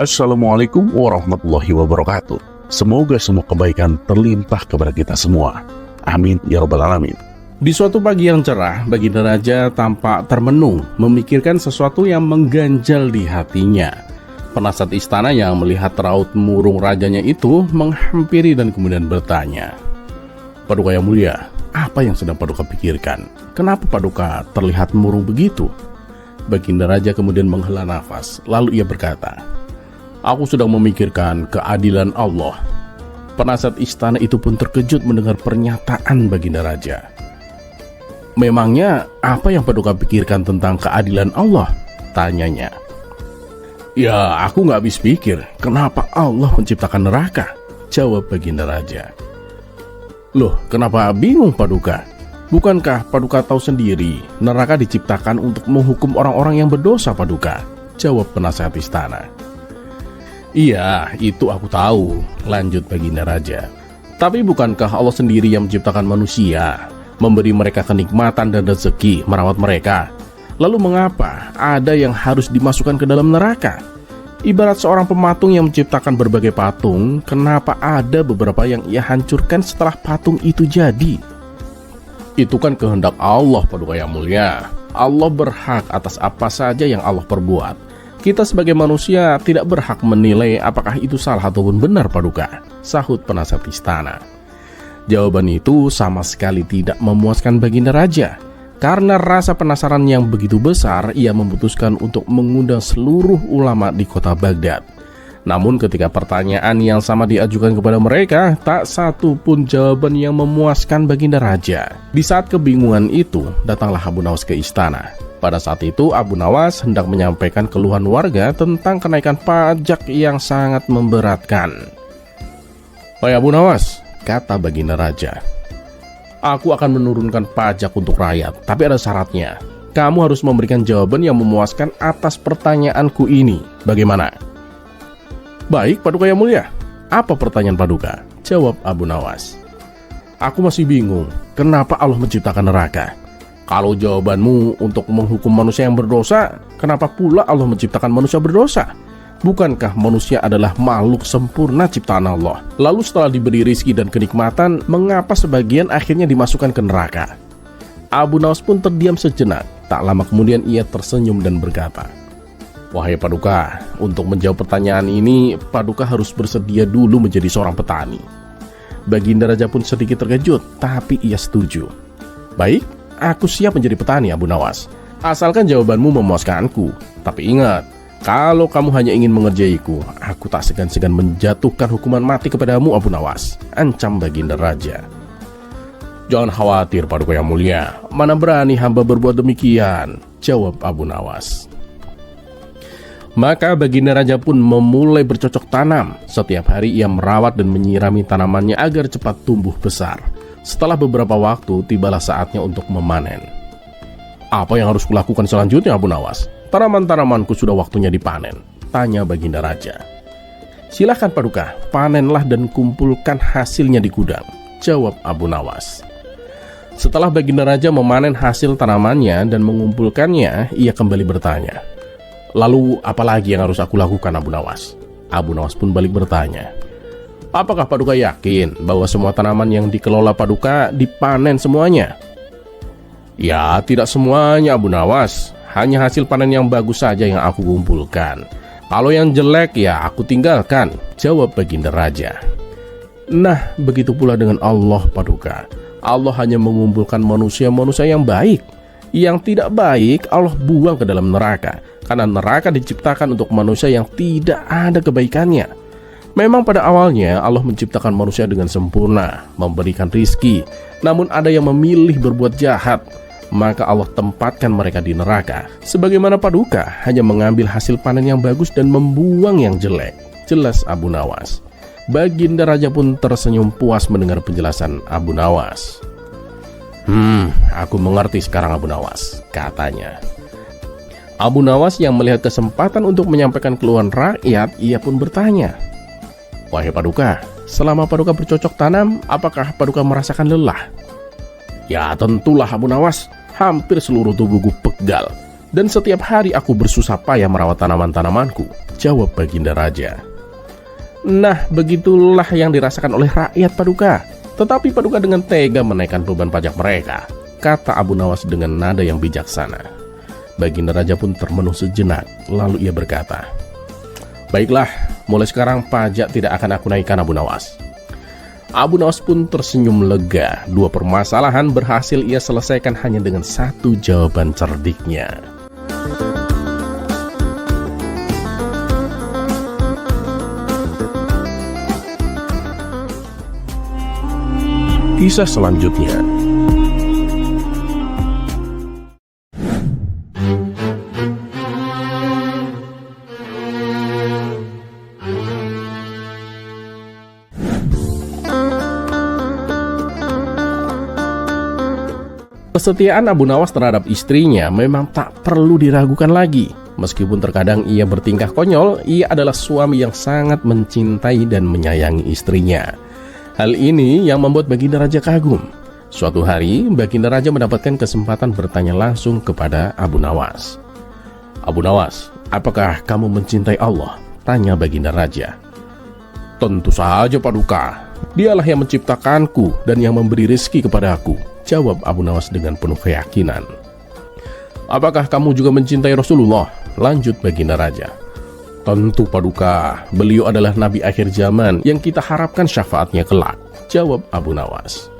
Assalamualaikum warahmatullahi wabarakatuh. Semoga semua kebaikan terlimpah kepada kita semua. Amin ya rabbal alamin. Di suatu pagi yang cerah, Baginda Raja tampak termenung, memikirkan sesuatu yang mengganjal di hatinya. Penasihat istana yang melihat raut murung rajanya itu menghampiri dan kemudian bertanya, "Paduka yang mulia, apa yang sedang Paduka pikirkan? Kenapa Paduka terlihat murung begitu?" Baginda Raja kemudian menghela nafas, lalu ia berkata, "Aku sedang memikirkan keadilan Allah." Penasihat istana itu pun terkejut mendengar pernyataan Baginda Raja. "Memangnya apa yang Paduka pikirkan tentang keadilan Allah?" tanyanya. "Ya, aku nggak habis pikir kenapa Allah menciptakan neraka," jawab Baginda Raja. "Loh, kenapa bingung Paduka? Bukankah Paduka tahu sendiri neraka diciptakan untuk menghukum orang-orang yang berdosa Paduka?" jawab penasihat istana. "Iya, itu aku tahu," lanjut Baginda Raja. "Tapi bukankah Allah sendiri yang menciptakan manusia, memberi mereka kenikmatan dan rezeki, merawat mereka? Lalu mengapa ada yang harus dimasukkan ke dalam neraka? Ibarat seorang pematung yang menciptakan berbagai patung, kenapa ada beberapa yang ia hancurkan setelah patung itu jadi? Itu kan kehendak Allah, Paduka yang mulia. Allah berhak atas apa saja yang Allah perbuat. Kita sebagai manusia tidak berhak menilai apakah itu salah ataupun benar Paduka," sahut penasihat istana. Jawaban itu sama sekali tidak memuaskan Baginda Raja. Karena rasa penasaran yang begitu besar, ia memutuskan untuk mengundang seluruh ulama di kota Baghdad. Namun ketika pertanyaan yang sama diajukan kepada mereka, tak satu pun jawaban yang memuaskan Baginda Raja. Di saat kebingungan itu, datanglah Abu Nawas ke istana. Pada saat itu Abu Nawas hendak menyampaikan keluhan warga tentang kenaikan pajak yang sangat memberatkan. "Wahai Abu Nawas," kata Baginda Raja, "aku akan menurunkan pajak untuk rakyat, tapi ada syaratnya. Kamu harus memberikan jawaban yang memuaskan atas pertanyaanku ini. Bagaimana?" "Baik Paduka yang mulia." "Apa pertanyaan Paduka?" jawab Abu Nawas. "Aku masih bingung, kenapa Allah menciptakan neraka? Kalau jawabanmu untuk menghukum manusia yang berdosa, kenapa pula Allah menciptakan manusia berdosa? Bukankah manusia adalah makhluk sempurna ciptaan Allah? Lalu setelah diberi rizki dan kenikmatan, mengapa sebagian akhirnya dimasukkan ke neraka?" Abu Nawas pun terdiam sejenak. Tak lama kemudian ia tersenyum dan berkata, "Wahai Paduka, untuk menjawab pertanyaan ini, Paduka harus bersedia dulu menjadi seorang petani." Baginda Raja pun sedikit terkejut, tapi ia setuju. "Baik, aku siap menjadi petani Abu Nawas, asalkan jawabanmu memuaskanku. Tapi ingat, kalau kamu hanya ingin mengerjaiku, aku tak segan-segan menjatuhkan hukuman mati kepadamu Abu Nawas," ancam Baginda Raja. "Jangan khawatir Paduka yang mulia, mana berani hamba berbuat demikian," jawab Abu Nawas. Maka Baginda Raja pun memulai bercocok tanam. Setiap hari ia merawat dan menyirami tanamannya agar cepat tumbuh besar. Setelah beberapa waktu, tibalah saatnya untuk memanen. "Apa yang harus kulakukan selanjutnya Abu Nawas? Tanaman-tanamanku sudah waktunya dipanen," tanya Baginda Raja. "Silahkan Paduka, panenlah dan kumpulkan hasilnya di gudang," jawab Abu Nawas. Setelah Baginda Raja memanen hasil tanamannya dan mengumpulkannya, ia kembali bertanya, "Lalu apa lagi yang harus aku lakukan Abu Nawas?" Abu Nawas pun balik bertanya, "Apakah Paduka yakin bahwa semua tanaman yang dikelola Paduka dipanen semuanya?" "Ya, tidak semuanya Abu Nawas. Hanya hasil panen yang bagus saja yang aku kumpulkan. Kalau yang jelek ya aku tinggalkan," jawab Baginda Raja. Nah, begitu pula dengan Allah Paduka. Allah hanya mengumpulkan manusia-manusia yang baik. Yang tidak baik Allah buang ke dalam neraka, karena neraka diciptakan untuk manusia yang tidak ada kebaikannya. Memang pada awalnya Allah menciptakan manusia dengan sempurna, memberikan rizki. Namun ada yang memilih berbuat jahat, maka Allah tempatkan mereka di neraka. Sebagaimana Paduka hanya mengambil hasil panen yang bagus dan membuang yang jelek, jelas Abu Nawas. Baginda Raja pun tersenyum puas mendengar penjelasan Abu Nawas. Aku mengerti sekarang Abu Nawas," katanya. Abu Nawas yang melihat kesempatan untuk menyampaikan keluhan rakyat, ia pun bertanya, "Wahai Paduka, selama Paduka bercocok tanam, apakah Paduka merasakan lelah?" "Ya tentulah Abu Nawas, hampir seluruh tubuhku pegal. Dan setiap hari aku bersusah payah merawat tanaman-tanamanku, jawab Baginda Raja. Nah, begitulah yang dirasakan oleh rakyat Paduka. Tetapi Paduka dengan tega menaikkan beban pajak mereka, kata Abu Nawas dengan nada yang bijaksana. Baginda Raja pun termenung sejenak, lalu ia berkata, baiklah, mulai sekarang pajak tidak akan aku naikkan, Abu Nawas. Abu Nawas pun tersenyum lega. Dua permasalahan berhasil ia selesaikan hanya dengan satu jawaban cerdiknya. Kisah selanjutnya. Kesetiaan Abu Nawas terhadap istrinya memang tak perlu diragukan lagi. Meskipun terkadang ia bertingkah konyol, ia adalah suami yang sangat mencintai dan menyayangi istrinya. Hal ini yang membuat Baginda Raja kagum. Suatu hari, Baginda Raja mendapatkan kesempatan bertanya langsung kepada Abu Nawas. Abu Nawas, apakah kamu mencintai Allah? Tanya Baginda Raja. Tentu saja Paduka. Dialah yang menciptakanku dan yang memberi rezeki kepadaku, jawab Abu Nawas dengan penuh keyakinan. Apakah kamu juga mencintai Rasulullah? Lanjut Baginda Raja. Tentu Paduka, beliau adalah Nabi akhir zaman yang kita harapkan syafaatnya kelak, jawab Abu Nawas.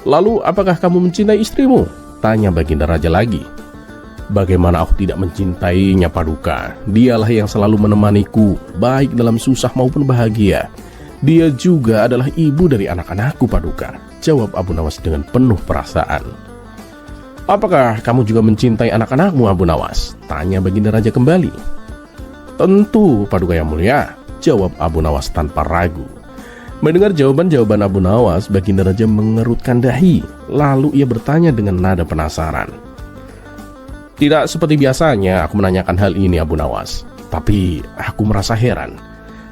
Lalu apakah kamu mencintai istrimu? Tanya Baginda Raja lagi. Bagaimana aku tidak mencintainya Paduka? Dialah yang selalu menemaniku, baik dalam susah maupun bahagia. Dia juga adalah ibu dari anak-anakku Paduka, jawab Abu Nawas dengan penuh perasaan. Apakah kamu juga mencintai anak-anakmu Abu Nawas? Tanya Baginda Raja kembali. Tentu Paduka yang mulia, jawab Abu Nawas tanpa ragu. Mendengar jawaban-jawaban Abu Nawas, Baginda Raja mengerutkan dahi. Lalu ia bertanya dengan nada penasaran. Tidak seperti biasanya aku menanyakan hal ini Abu Nawas, tapi aku merasa heran.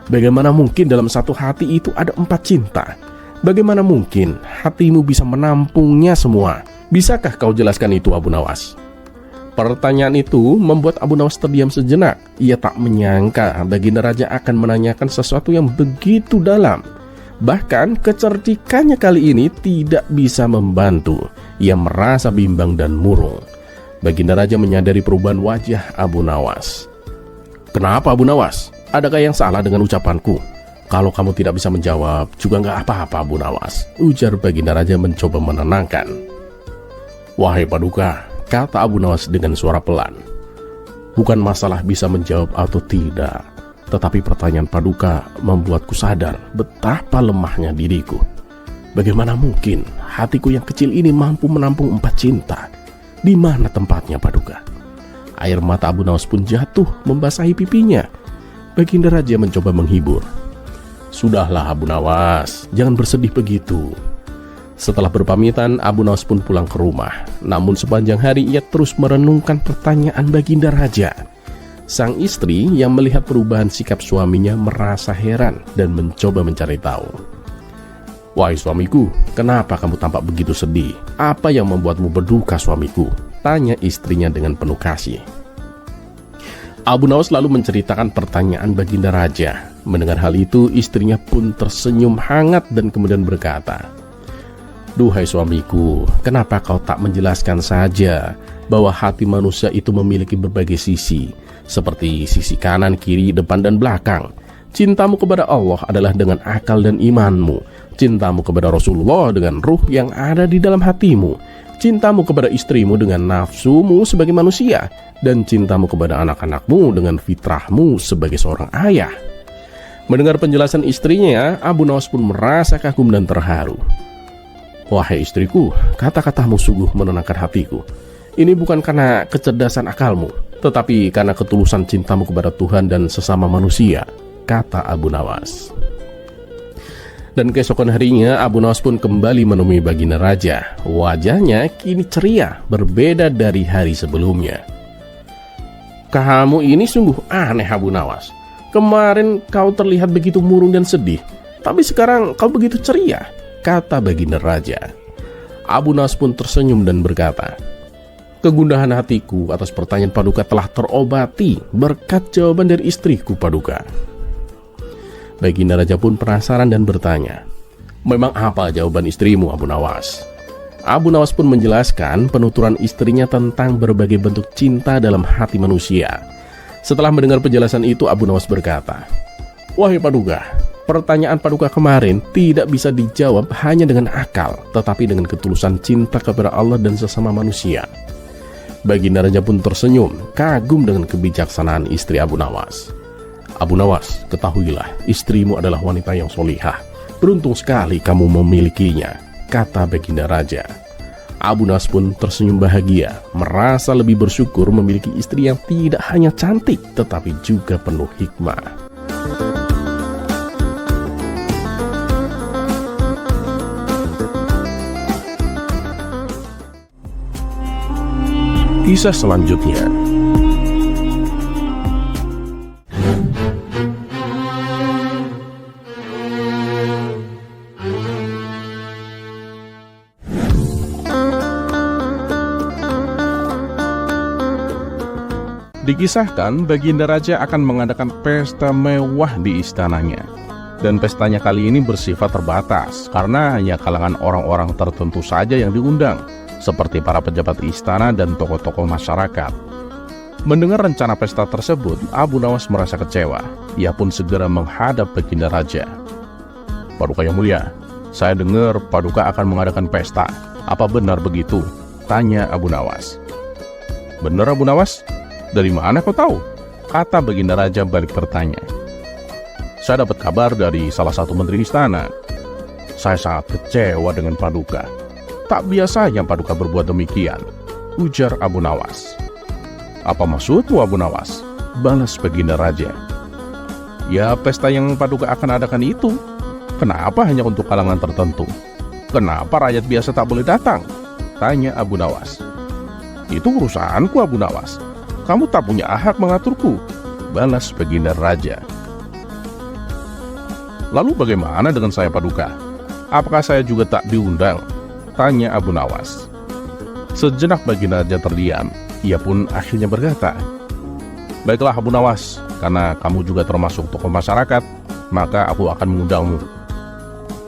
Bagaimana mungkin dalam satu hati itu ada 4 cinta? Bagaimana mungkin hatimu bisa menampungnya semua? Bisakah kau jelaskan itu Abu Nawas? Pertanyaan itu membuat Abu Nawas terdiam sejenak. Ia tak menyangka Baginda Raja akan menanyakan sesuatu yang begitu dalam. Bahkan kecerdikannya kali ini tidak bisa membantu. Ia merasa bimbang dan murung. Baginda Raja menyadari perubahan wajah Abu Nawas. Kenapa Abu Nawas? Adakah yang salah dengan ucapanku? Kalau kamu tidak bisa menjawab, juga nggak apa-apa Abu Nawas, ujar Baginda Raja mencoba menenangkan. Wahai Paduka, kata Abu Nawas dengan suara pelan. Bukan masalah bisa menjawab atau tidak, tetapi pertanyaan Paduka membuatku sadar betapa lemahnya diriku. Bagaimana mungkin hatiku yang kecil ini mampu menampung 4 cinta? Di mana tempatnya Paduka? Air mata Abu Nawas pun jatuh membasahi pipinya. Baginda Raja mencoba menghibur. Sudahlah Abu Nawas, jangan bersedih begitu. Setelah berpamitan, Abu Nawas pun pulang ke rumah. Namun sepanjang hari ia terus merenungkan pertanyaan Baginda Raja. Sang istri yang melihat perubahan sikap suaminya merasa heran dan mencoba mencari tahu. Wahai suamiku, kenapa kamu tampak begitu sedih? Apa yang membuatmu berduka suamiku? Tanya istrinya dengan penuh kasih. Abu Nawas lalu menceritakan pertanyaan Baginda Raja. Mendengar hal itu, istrinya pun tersenyum hangat dan kemudian berkata, Duhai suamiku, kenapa kau tak menjelaskan saja bahwa hati manusia itu memiliki berbagai sisi, seperti sisi kanan, kiri, depan, dan belakang. Cintamu kepada Allah adalah dengan akal dan imanmu. Cintamu kepada Rasulullah dengan ruh yang ada di dalam hatimu. Cintamu kepada istrimu dengan nafsumu sebagai manusia. Dan cintamu kepada anak-anakmu dengan fitrahmu sebagai seorang ayah. Mendengar penjelasan istrinya, Abu Nawas pun merasa kagum dan terharu. Wahai istriku, kata-katamu sungguh menenangkan hatiku. Ini bukan karena kecerdasan akalmu, tetapi karena ketulusan cintamu kepada Tuhan dan sesama manusia, kata Abu Nawas. Dan keesokan harinya, Abu Nawas pun kembali menemui Baginda Raja. Wajahnya kini ceria, berbeda dari hari sebelumnya. Kamu ini sungguh aneh Abu Nawas. Kemarin kau terlihat begitu murung dan sedih, tapi sekarang kau begitu ceria, kata Baginda Raja. Abu Nawas pun tersenyum dan berkata, Kegundahan hatiku atas pertanyaan Paduka telah terobati berkat jawaban dari istriku Paduka. Baginda Raja pun penasaran dan bertanya, "Memang apa jawaban istrimu, Abu Nawas?" Abu Nawas pun menjelaskan penuturan istrinya tentang berbagai bentuk cinta dalam hati manusia. Setelah mendengar penjelasan itu, Abu Nawas berkata, "Wahai Paduka, pertanyaan Paduka kemarin tidak bisa dijawab hanya dengan akal, tetapi dengan ketulusan cinta kepada Allah dan sesama manusia." Baginda Raja pun tersenyum, kagum dengan kebijaksanaan istri Abu Nawas. "Abu Nawas, ketahuilah, istrimu adalah wanita yang solihah. Beruntung sekali kamu memilikinya," kata Baginda Raja. Abu Nawas pun tersenyum bahagia, merasa lebih bersyukur memiliki istri yang tidak hanya cantik, tetapi juga penuh hikmah. Kisah selanjutnya. Dikisahkan Baginda Raja akan mengadakan pesta mewah di istananya. Dan pestanya kali ini bersifat terbatas karena hanya kalangan orang-orang tertentu saja yang diundang, seperti para pejabat istana dan tokoh-tokoh masyarakat. Mendengar rencana pesta tersebut, Abu Nawas merasa kecewa. Ia pun segera menghadap Baginda Raja. "Paduka yang mulia, saya dengar Paduka akan mengadakan pesta. Apa benar begitu?" tanya Abu Nawas. "Benar, Abu Nawas? Dari mana kau tahu?" kata Baginda Raja balik bertanya. "Saya dapat kabar dari salah satu menteri istana. Saya sangat kecewa dengan Paduka. Tak biasanya Paduka berbuat demikian," ujar Abu Nawas. "Apa maksudmu, Abu Nawas?" balas Baginda Raja. "Ya, pesta yang Paduka akan adakan itu. Kenapa hanya untuk kalangan tertentu? Kenapa rakyat biasa tak boleh datang?" tanya Abu Nawas. "Itu urusanku, Abu Nawas. Kamu tak punya hak mengaturku," balas Baginda Raja. "Lalu bagaimana dengan saya, Paduka? Apakah saya juga tak diundang?" tanya Abu Nawas. Sejenak Baginda Raja terdiam. Ia pun akhirnya berkata, "Baiklah Abu Nawas, karena kamu juga termasuk tokoh masyarakat, maka aku akan mengundangmu."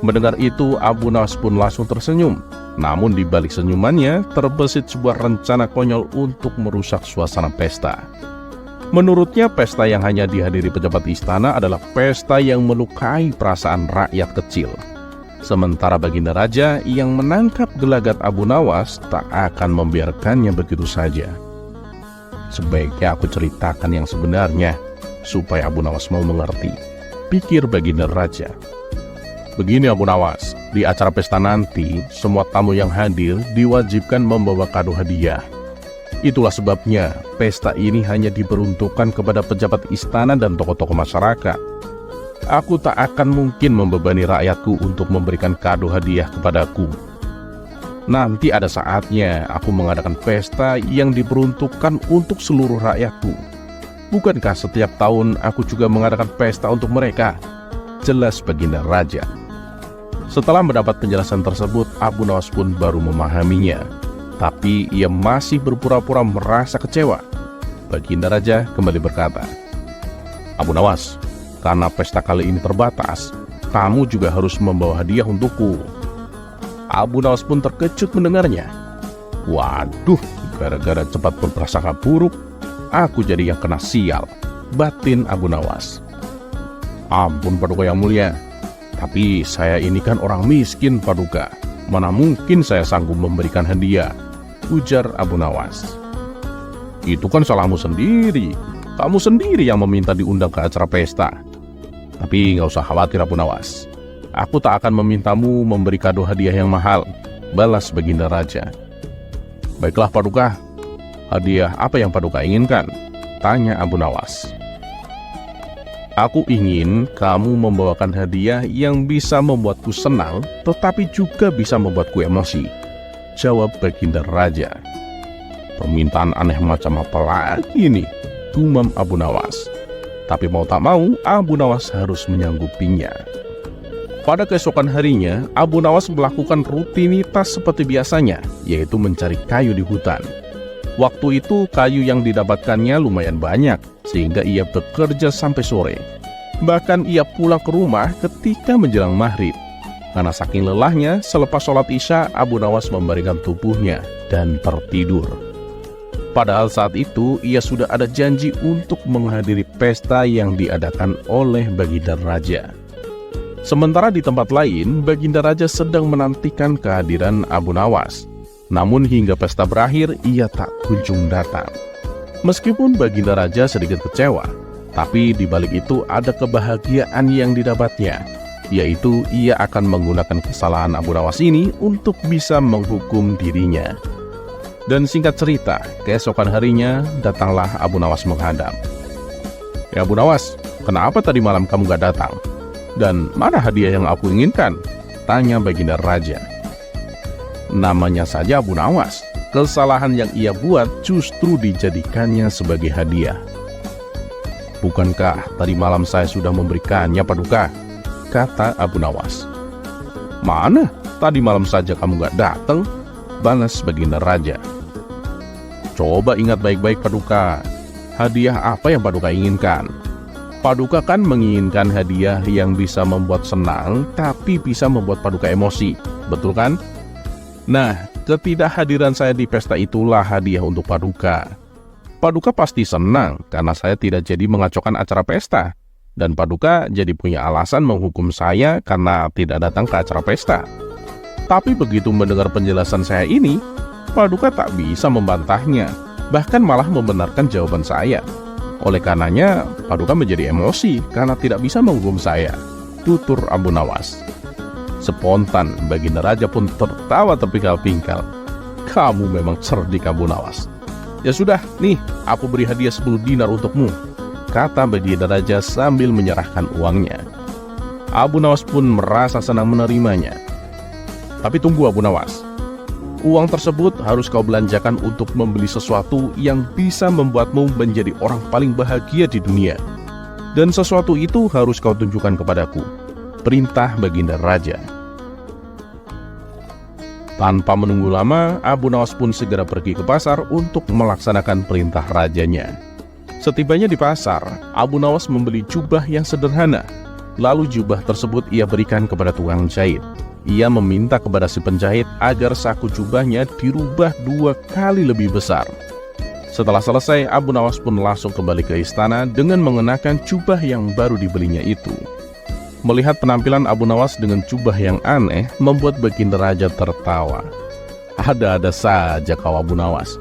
Mendengar itu, Abu Nawas pun langsung tersenyum. Namun di balik senyumannya terbesit sebuah rencana konyol untuk merusak suasana pesta. Menurutnya, pesta yang hanya dihadiri pejabat istana adalah pesta yang melukai perasaan rakyat kecil. Sementara Baginda Raja yang menangkap gelagat Abu Nawas tak akan membiarkannya begitu saja. "Sebaiknya aku ceritakan yang sebenarnya, supaya Abu Nawas mau mengerti," pikir Baginda Raja. "Begini Abu Nawas, di acara pesta nanti, semua tamu yang hadir diwajibkan membawa kado hadiah. Itulah sebabnya pesta ini hanya diperuntukkan kepada pejabat istana dan tokoh-tokoh masyarakat. Aku tak akan mungkin membebani rakyatku untuk memberikan kado hadiah kepadaku. Nanti ada saatnya aku mengadakan pesta yang diperuntukkan untuk seluruh rakyatku. Bukankah setiap tahun aku juga mengadakan pesta untuk mereka?" jelas Baginda Raja. Setelah mendapat penjelasan tersebut, Abu Nawas pun baru memahaminya. Tapi ia masih berpura-pura merasa kecewa. Baginda Raja kembali berkata, "Abu Nawas, karena pesta kali ini terbatas, kamu juga harus membawa hadiah untukku." Abu Nawas pun terkejut mendengarnya. "Waduh, gara-gara cepat berprasangka buruk, aku jadi yang kena sial," batin Abu Nawas. "Ampun Paduka yang mulia, tapi saya ini kan orang miskin Paduka. Mana mungkin saya sanggup memberikan hadiah," ujar Abu Nawas. "Itu kan salahmu sendiri. Kamu sendiri yang meminta diundang ke acara pesta. Tapi nggak usah khawatir Abu Nawas. Aku tak akan memintamu memberi kado hadiah yang mahal," balas Baginda Raja. "Baiklah Paduka, hadiah apa yang Paduka inginkan?" tanya Abu Nawas. "Aku ingin kamu membawakan hadiah yang bisa membuatku senang, tetapi juga bisa membuatku emosi," jawab Baginda Raja. "Permintaan aneh macam apa lagi nih?" gumam Abu Nawas. Tapi mau tak mau, Abu Nawas harus menyanggupinya. Pada keesokan harinya, Abu Nawas melakukan rutinitas seperti biasanya, yaitu mencari kayu di hutan. Waktu itu kayu yang didapatkannya lumayan banyak, sehingga ia bekerja sampai sore. Bahkan ia pulang ke rumah ketika menjelang maghrib. Karena saking lelahnya, selepas sholat Isya, Abu Nawas membaringkan tubuhnya dan tertidur. Padahal saat itu ia sudah ada janji untuk menghadiri pesta yang diadakan oleh Baginda Raja. Sementara di tempat lain, Baginda Raja sedang menantikan kehadiran Abu Nawas. Namun hingga pesta berakhir, ia tak kunjung datang. Meskipun Baginda Raja sedikit kecewa, tapi di balik itu ada kebahagiaan yang didapatnya, yaitu ia akan menggunakan kesalahan Abu Nawas ini untuk bisa menghukum dirinya. Dan singkat cerita, keesokan harinya datanglah Abu Nawas menghadap. "Ya Abu Nawas, kenapa tadi malam kamu gak datang? Dan mana hadiah yang aku inginkan?" tanya Baginda Raja. Namanya saja Abu Nawas, kesalahan yang ia buat justru dijadikannya sebagai hadiah. "Bukankah tadi malam saya sudah memberikannya, Paduka?" kata Abu Nawas. "Mana? Tadi malam saja kamu gak datang," balas Baginda Raja. "Coba ingat baik-baik, Paduka. Hadiah apa yang Paduka inginkan? Paduka kan menginginkan hadiah yang bisa membuat senang, tapi bisa membuat Paduka emosi, betul kan? Nah, ketidakhadiran saya di pesta itulah hadiah untuk Paduka. Paduka pasti senang karena saya tidak jadi mengacaukan acara pesta. Dan Paduka jadi punya alasan menghukum saya karena tidak datang ke acara pesta. Tapi begitu mendengar penjelasan saya ini, Paduka tak bisa membantahnya, bahkan malah membenarkan jawaban saya. Oleh karenanya, Paduka menjadi emosi karena tidak bisa menghukum saya," tutur Abu Nawas. Spontan, Baginda Raja pun tertawa terpingkal-pingkal. "Kamu memang cerdik, Abu Nawas. Ya sudah, nih, aku beri hadiah 10 dinar untukmu," kata Baginda Raja sambil menyerahkan uangnya. Abu Nawas pun merasa senang menerimanya. "Tapi tunggu Abu Nawas, uang tersebut harus kau belanjakan untuk membeli sesuatu yang bisa membuatmu menjadi orang paling bahagia di dunia. Dan sesuatu itu harus kau tunjukkan kepadaku," perintah Baginda Raja. Tanpa menunggu lama, Abu Nawas pun segera pergi ke pasar untuk melaksanakan perintah rajanya. Setibanya di pasar, Abu Nawas membeli jubah yang sederhana. Lalu jubah tersebut ia berikan kepada tukang jahit. Ia meminta kepada si penjahit agar saku jubahnya dirubah 2 kali lebih besar. Setelah selesai, Abu Nawas pun langsung kembali ke istana dengan mengenakan jubah yang baru dibelinya itu. Melihat penampilan Abu Nawas dengan jubah yang aneh, membuat Baginda Raja tertawa. "Ada-ada saja kau Abu Nawas.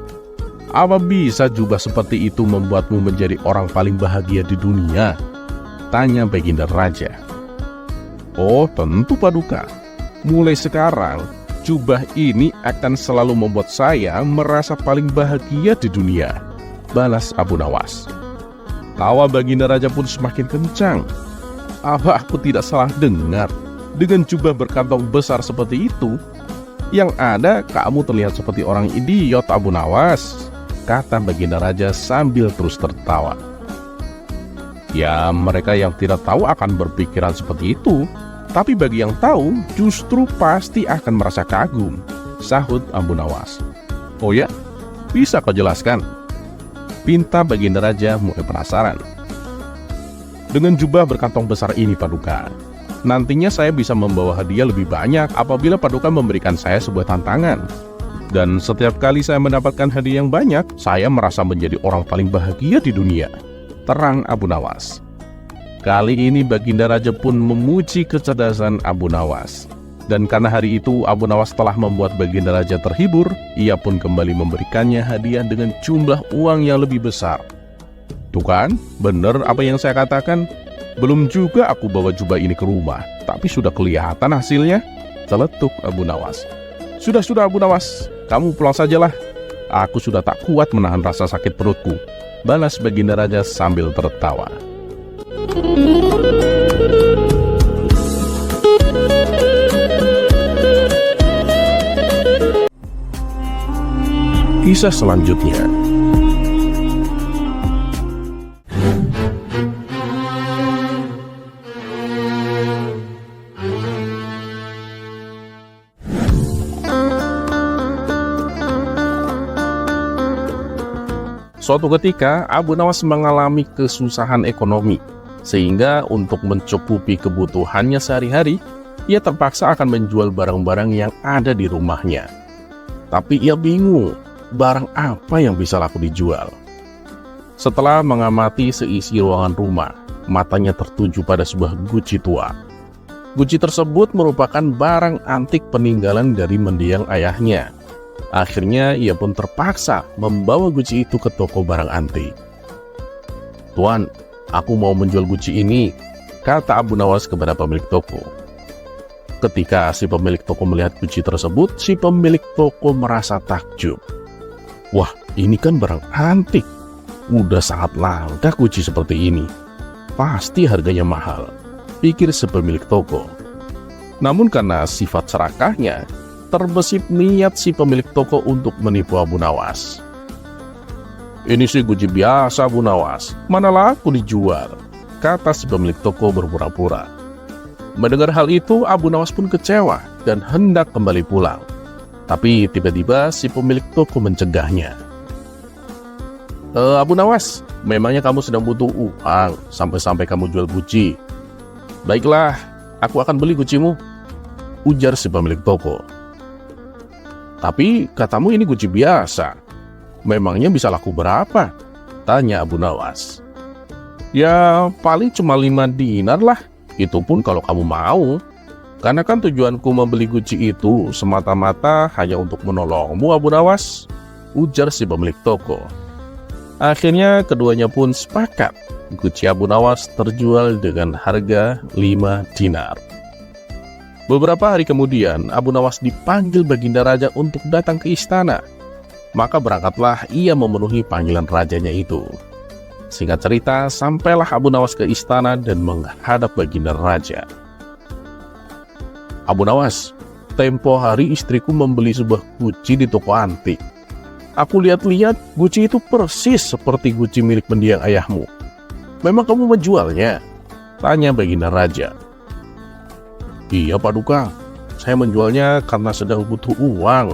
Apa bisa jubah seperti itu membuatmu menjadi orang paling bahagia di dunia?" tanya Baginda Raja. "Oh, tentu Paduka. Mulai sekarang, jubah ini akan selalu membuat saya merasa paling bahagia di dunia," balas Abu Nawas. Tawa Baginda Raja pun semakin kencang. "Apa aku tidak salah dengar? Dengan jubah berkantong besar seperti itu, yang ada kamu terlihat seperti orang idiot Abu Nawas," kata Baginda Raja sambil terus tertawa. "Ya, mereka yang tidak tahu akan berpikiran seperti itu. Tapi bagi yang tahu, justru pasti akan merasa kagum," sahut Abu Nawas. "Oh ya? Bisa kau jelaskan?" pinta Baginda Raja mulai penasaran. "Dengan jubah berkantong besar ini, Paduka, nantinya saya bisa membawa hadiah lebih banyak apabila Paduka memberikan saya sebuah tantangan. Dan setiap kali saya mendapatkan hadiah yang banyak, saya merasa menjadi orang paling bahagia di dunia," terang Abu Nawas. Kali ini Baginda Raja pun memuji kecerdasan Abu Nawas. Dan karena hari itu Abu Nawas telah membuat Baginda Raja terhibur, ia pun kembali memberikannya hadiah dengan jumlah uang yang lebih besar. "Tuh kan, bener apa yang saya katakan. Belum juga aku bawa jubah ini ke rumah, tapi sudah kelihatan hasilnya," celetuk Abu Nawas. Sudah Abu Nawas, kamu pulang sajalah. Aku sudah tak kuat menahan rasa sakit perutku," balas Baginda Raja sambil tertawa. Kisah selanjutnya. Suatu ketika, Abu Nawas mengalami kesusahan ekonomi, sehingga untuk mencukupi kebutuhannya sehari-hari, ia terpaksa akan menjual barang-barang yang ada di rumahnya. Tapi ia bingung, barang apa yang bisa laku dijual. Setelah mengamati seisi ruangan rumah, matanya tertuju pada sebuah guci tua. Guci tersebut merupakan barang antik peninggalan dari mendiang ayahnya. Akhirnya ia pun terpaksa membawa guci itu ke toko barang antik. "Tuan, aku mau menjual guci ini," kata Abu Nawas kepada pemilik toko. Ketika si pemilik toko melihat guci tersebut, si pemilik toko merasa takjub. "Wah, ini kan barang antik. Udah sangat langka guci seperti ini. Pasti harganya mahal," pikir si pemilik toko. Namun karena sifat serakahnya, terbesit niat si pemilik toko untuk menipu Abu Nawas. "Ini sih guci biasa, Abu Nawas. Mana laku dijual," kata si pemilik toko berpura-pura. Mendengar hal itu, Abu Nawas pun kecewa dan hendak kembali pulang. Tapi tiba-tiba si pemilik toko mencegahnya. "Abu Nawas, memangnya kamu sedang butuh uang sampai-sampai kamu jual guci?" "Baiklah, aku akan beli gucimu," ujar si pemilik toko. "Tapi katamu ini guci biasa. Memangnya bisa laku berapa?" tanya Abu Nawas. "Ya paling cuma 5 dinar lah. Itu pun kalau kamu mau. Karena kan tujuanku membeli guci itu semata-mata hanya untuk menolongmu, Abu Nawas," ujar si pemilik toko. Akhirnya keduanya pun sepakat. Guci Abu Nawas terjual dengan harga 5 dinar. Beberapa hari kemudian, Abu Nawas dipanggil Baginda Raja untuk datang ke istana. Maka berangkatlah ia memenuhi panggilan rajanya itu. Singkat cerita, sampailah Abu Nawas ke istana dan menghadap Baginda Raja. "Abu Nawas, tempo hari istriku membeli sebuah guci di toko antik. Aku lihat-lihat guci itu persis seperti guci milik mendiang ayahmu. Memang kamu menjualnya?" tanya Baginda Raja. "Iya Paduka, saya menjualnya karena sedang butuh uang,"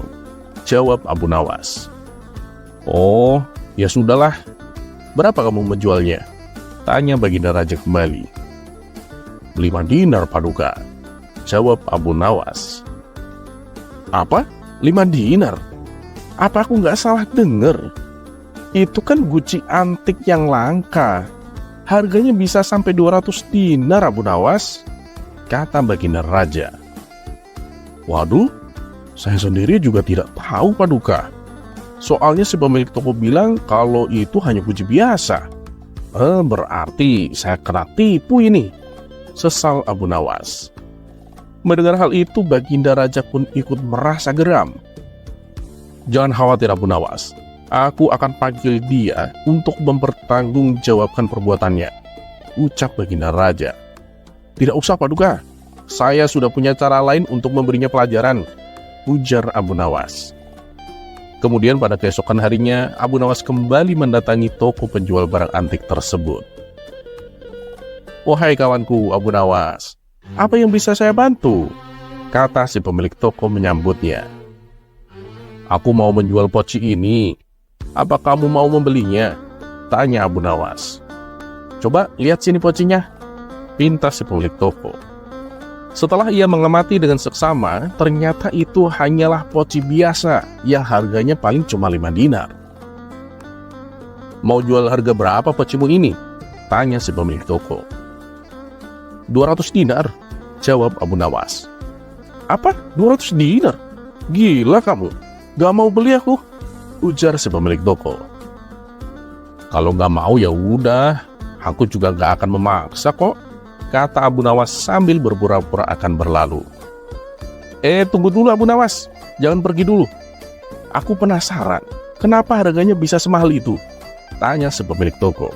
jawab Abu Nawas. "Oh, ya sudahlah. Berapa kamu menjualnya?" tanya Baginda Raja kembali. 5 dinar Paduka," jawab Abu Nawas. "Apa? 5 dinar? Apa aku nggak salah dengar? Itu kan guci antik yang langka. Harganya bisa sampai 200 dinar Abu Nawas," kata Baginda Raja. "Waduh, saya sendiri juga tidak tahu Paduka. Soalnya si pemilik toko bilang kalau itu hanya guci biasa." Berarti saya kena tipu ini," sesal Abu Nawas. Mendengar hal itu, Baginda Raja pun ikut merasa geram. "Jangan khawatir Abu Nawas. Aku akan panggil dia untuk mempertanggungjawabkan perbuatannya," ucap Baginda Raja. "Tidak usah Paduka. Saya sudah punya cara lain untuk memberinya pelajaran," ujar Abu Nawas. Kemudian pada keesokan harinya, Abu Nawas kembali mendatangi toko penjual barang antik tersebut. "Wahai kawanku Abu Nawas, apa yang bisa saya bantu?" kata si pemilik toko menyambutnya. "Aku mau menjual poci ini. Apa kamu mau membelinya?" tanya Abu Nawas. "Coba lihat sini pocinya," pinta si pemilik toko. Setelah ia mengamati dengan seksama, ternyata itu hanyalah poci biasa yang harganya paling cuma 5 dinar. "Mau jual harga berapa pocimu ini?" tanya si pemilik toko. 200 dinar, jawab Abu Nawas. "Apa? 200 dinar? Gila kamu, gak mau beli aku," ujar si pemilik toko. "Kalau gak mau ya udah, aku juga gak akan memaksa kok," kata Abu Nawas sambil berpura-pura akan berlalu. Tunggu dulu Abu Nawas, jangan pergi dulu. Aku penasaran, kenapa harganya bisa semahal itu?" tanya si pemilik toko.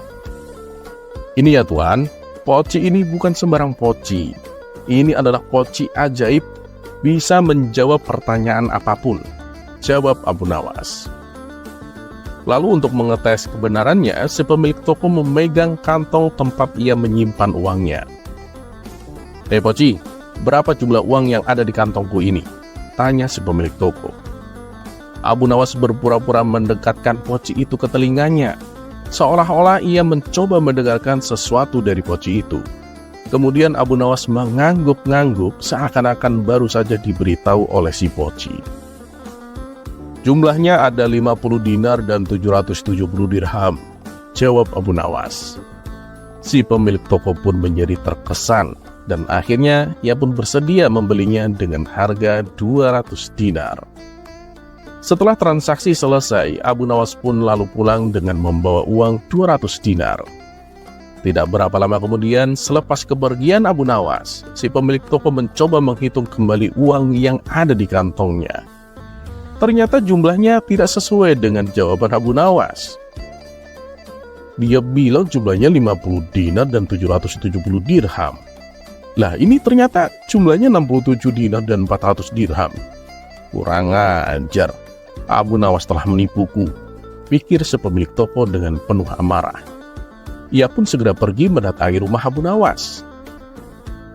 "Ini ya Tuan, poci ini bukan sembarang poci. Ini adalah poci ajaib, bisa menjawab pertanyaan apapun," jawab Abu Nawas. Lalu untuk mengetes kebenarannya, si pemilik toko memegang kantong tempat ia menyimpan uangnya. "Poci, berapa jumlah uang yang ada di kantongku ini?" tanya si pemilik toko. Abu Nawas berpura-pura mendekatkan poci itu ke telinganya, seolah-olah ia mencoba mendengarkan sesuatu dari poci itu. Kemudian Abu Nawas mengangguk-ngangguk seakan-akan baru saja diberitahu oleh si poci. Jumlahnya ada 50 dinar dan 770 dirham, jawab Abu Nawas. Si pemilik toko pun menjadi terkesan dan akhirnya ia pun bersedia membelinya dengan harga 200 dinar. Setelah transaksi selesai, Abu Nawas pun lalu pulang dengan membawa uang 200 dinar. Tidak berapa lama kemudian, selepas kepergian Abu Nawas, si pemilik toko mencoba menghitung kembali uang yang ada di kantongnya. Ternyata jumlahnya tidak sesuai dengan jawaban Abu Nawas. Dia bilang jumlahnya 50 dinar dan 770 dirham. Lah, ini ternyata jumlahnya 67 dinar dan 400 dirham. Kurang ajar. Abu Nawas telah menipuku, pikir si pemilik toko dengan penuh amarah. Ia pun segera pergi mendatangi rumah Abu Nawas.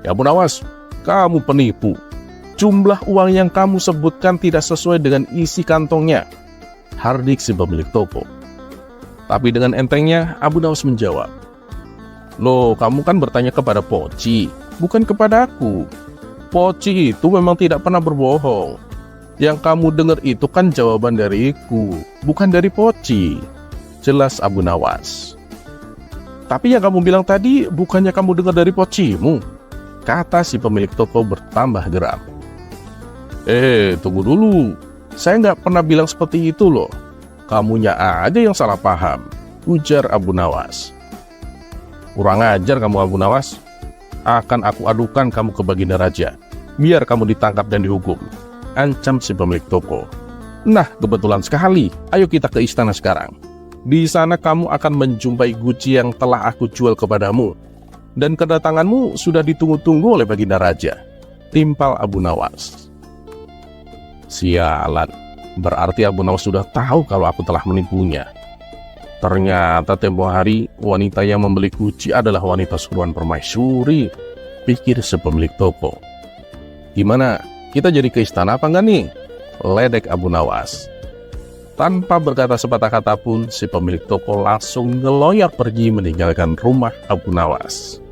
Ya Abu Nawas, kamu penipu. Jumlah uang yang kamu sebutkan tidak sesuai dengan isi kantongnya, hardik si pemilik toko. Tapi dengan entengnya, Abu Nawas menjawab, "Loh, kamu kan bertanya kepada Poci, bukan kepada aku. Poci itu memang tidak pernah berbohong. Yang kamu dengar itu kan jawaban dariku, bukan dari Poci," jelas Abu Nawas. "Tapi yang kamu bilang tadi bukannya kamu dengar dari Pocimu," kata si pemilik toko bertambah geram. Tunggu dulu. Saya nggak pernah bilang seperti itu loh. Kamunya aja yang salah paham," ujar Abu Nawas. "Kurang ajar kamu Abu Nawas. Akan aku adukan kamu ke Baginda Raja, biar kamu ditangkap dan dihukum," ancam si pemilik toko. "Nah, kebetulan sekali. Ayo kita ke istana sekarang. Di sana kamu akan menjumpai guci yang telah aku jual kepadamu. Dan kedatanganmu sudah ditunggu-tunggu oleh Baginda Raja," timpal Abu Nawas. Sialan, berarti Abu Nawas sudah tahu kalau aku telah menipunya. Ternyata tempo hari wanita yang membeli guci adalah wanita suruhan permaisuri, pikir si pemilik toko. "Gimana? Kita jadi ke istana apa enggak nih?" ledek Abu Nawas. Tanpa berkata sepatah kata pun, si pemilik toko langsung ngeloyor pergi meninggalkan rumah Abu Nawas.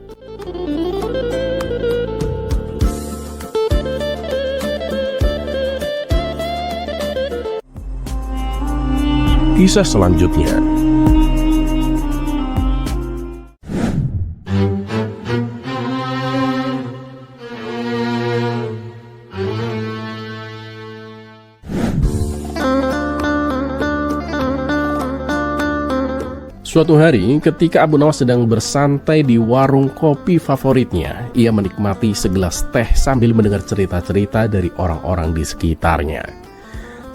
Kisah selanjutnya. Suatu hari, ketika Abu Nawas sedang bersantai di warung kopi favoritnya, ia menikmati segelas teh sambil mendengar cerita-cerita dari orang-orang di sekitarnya.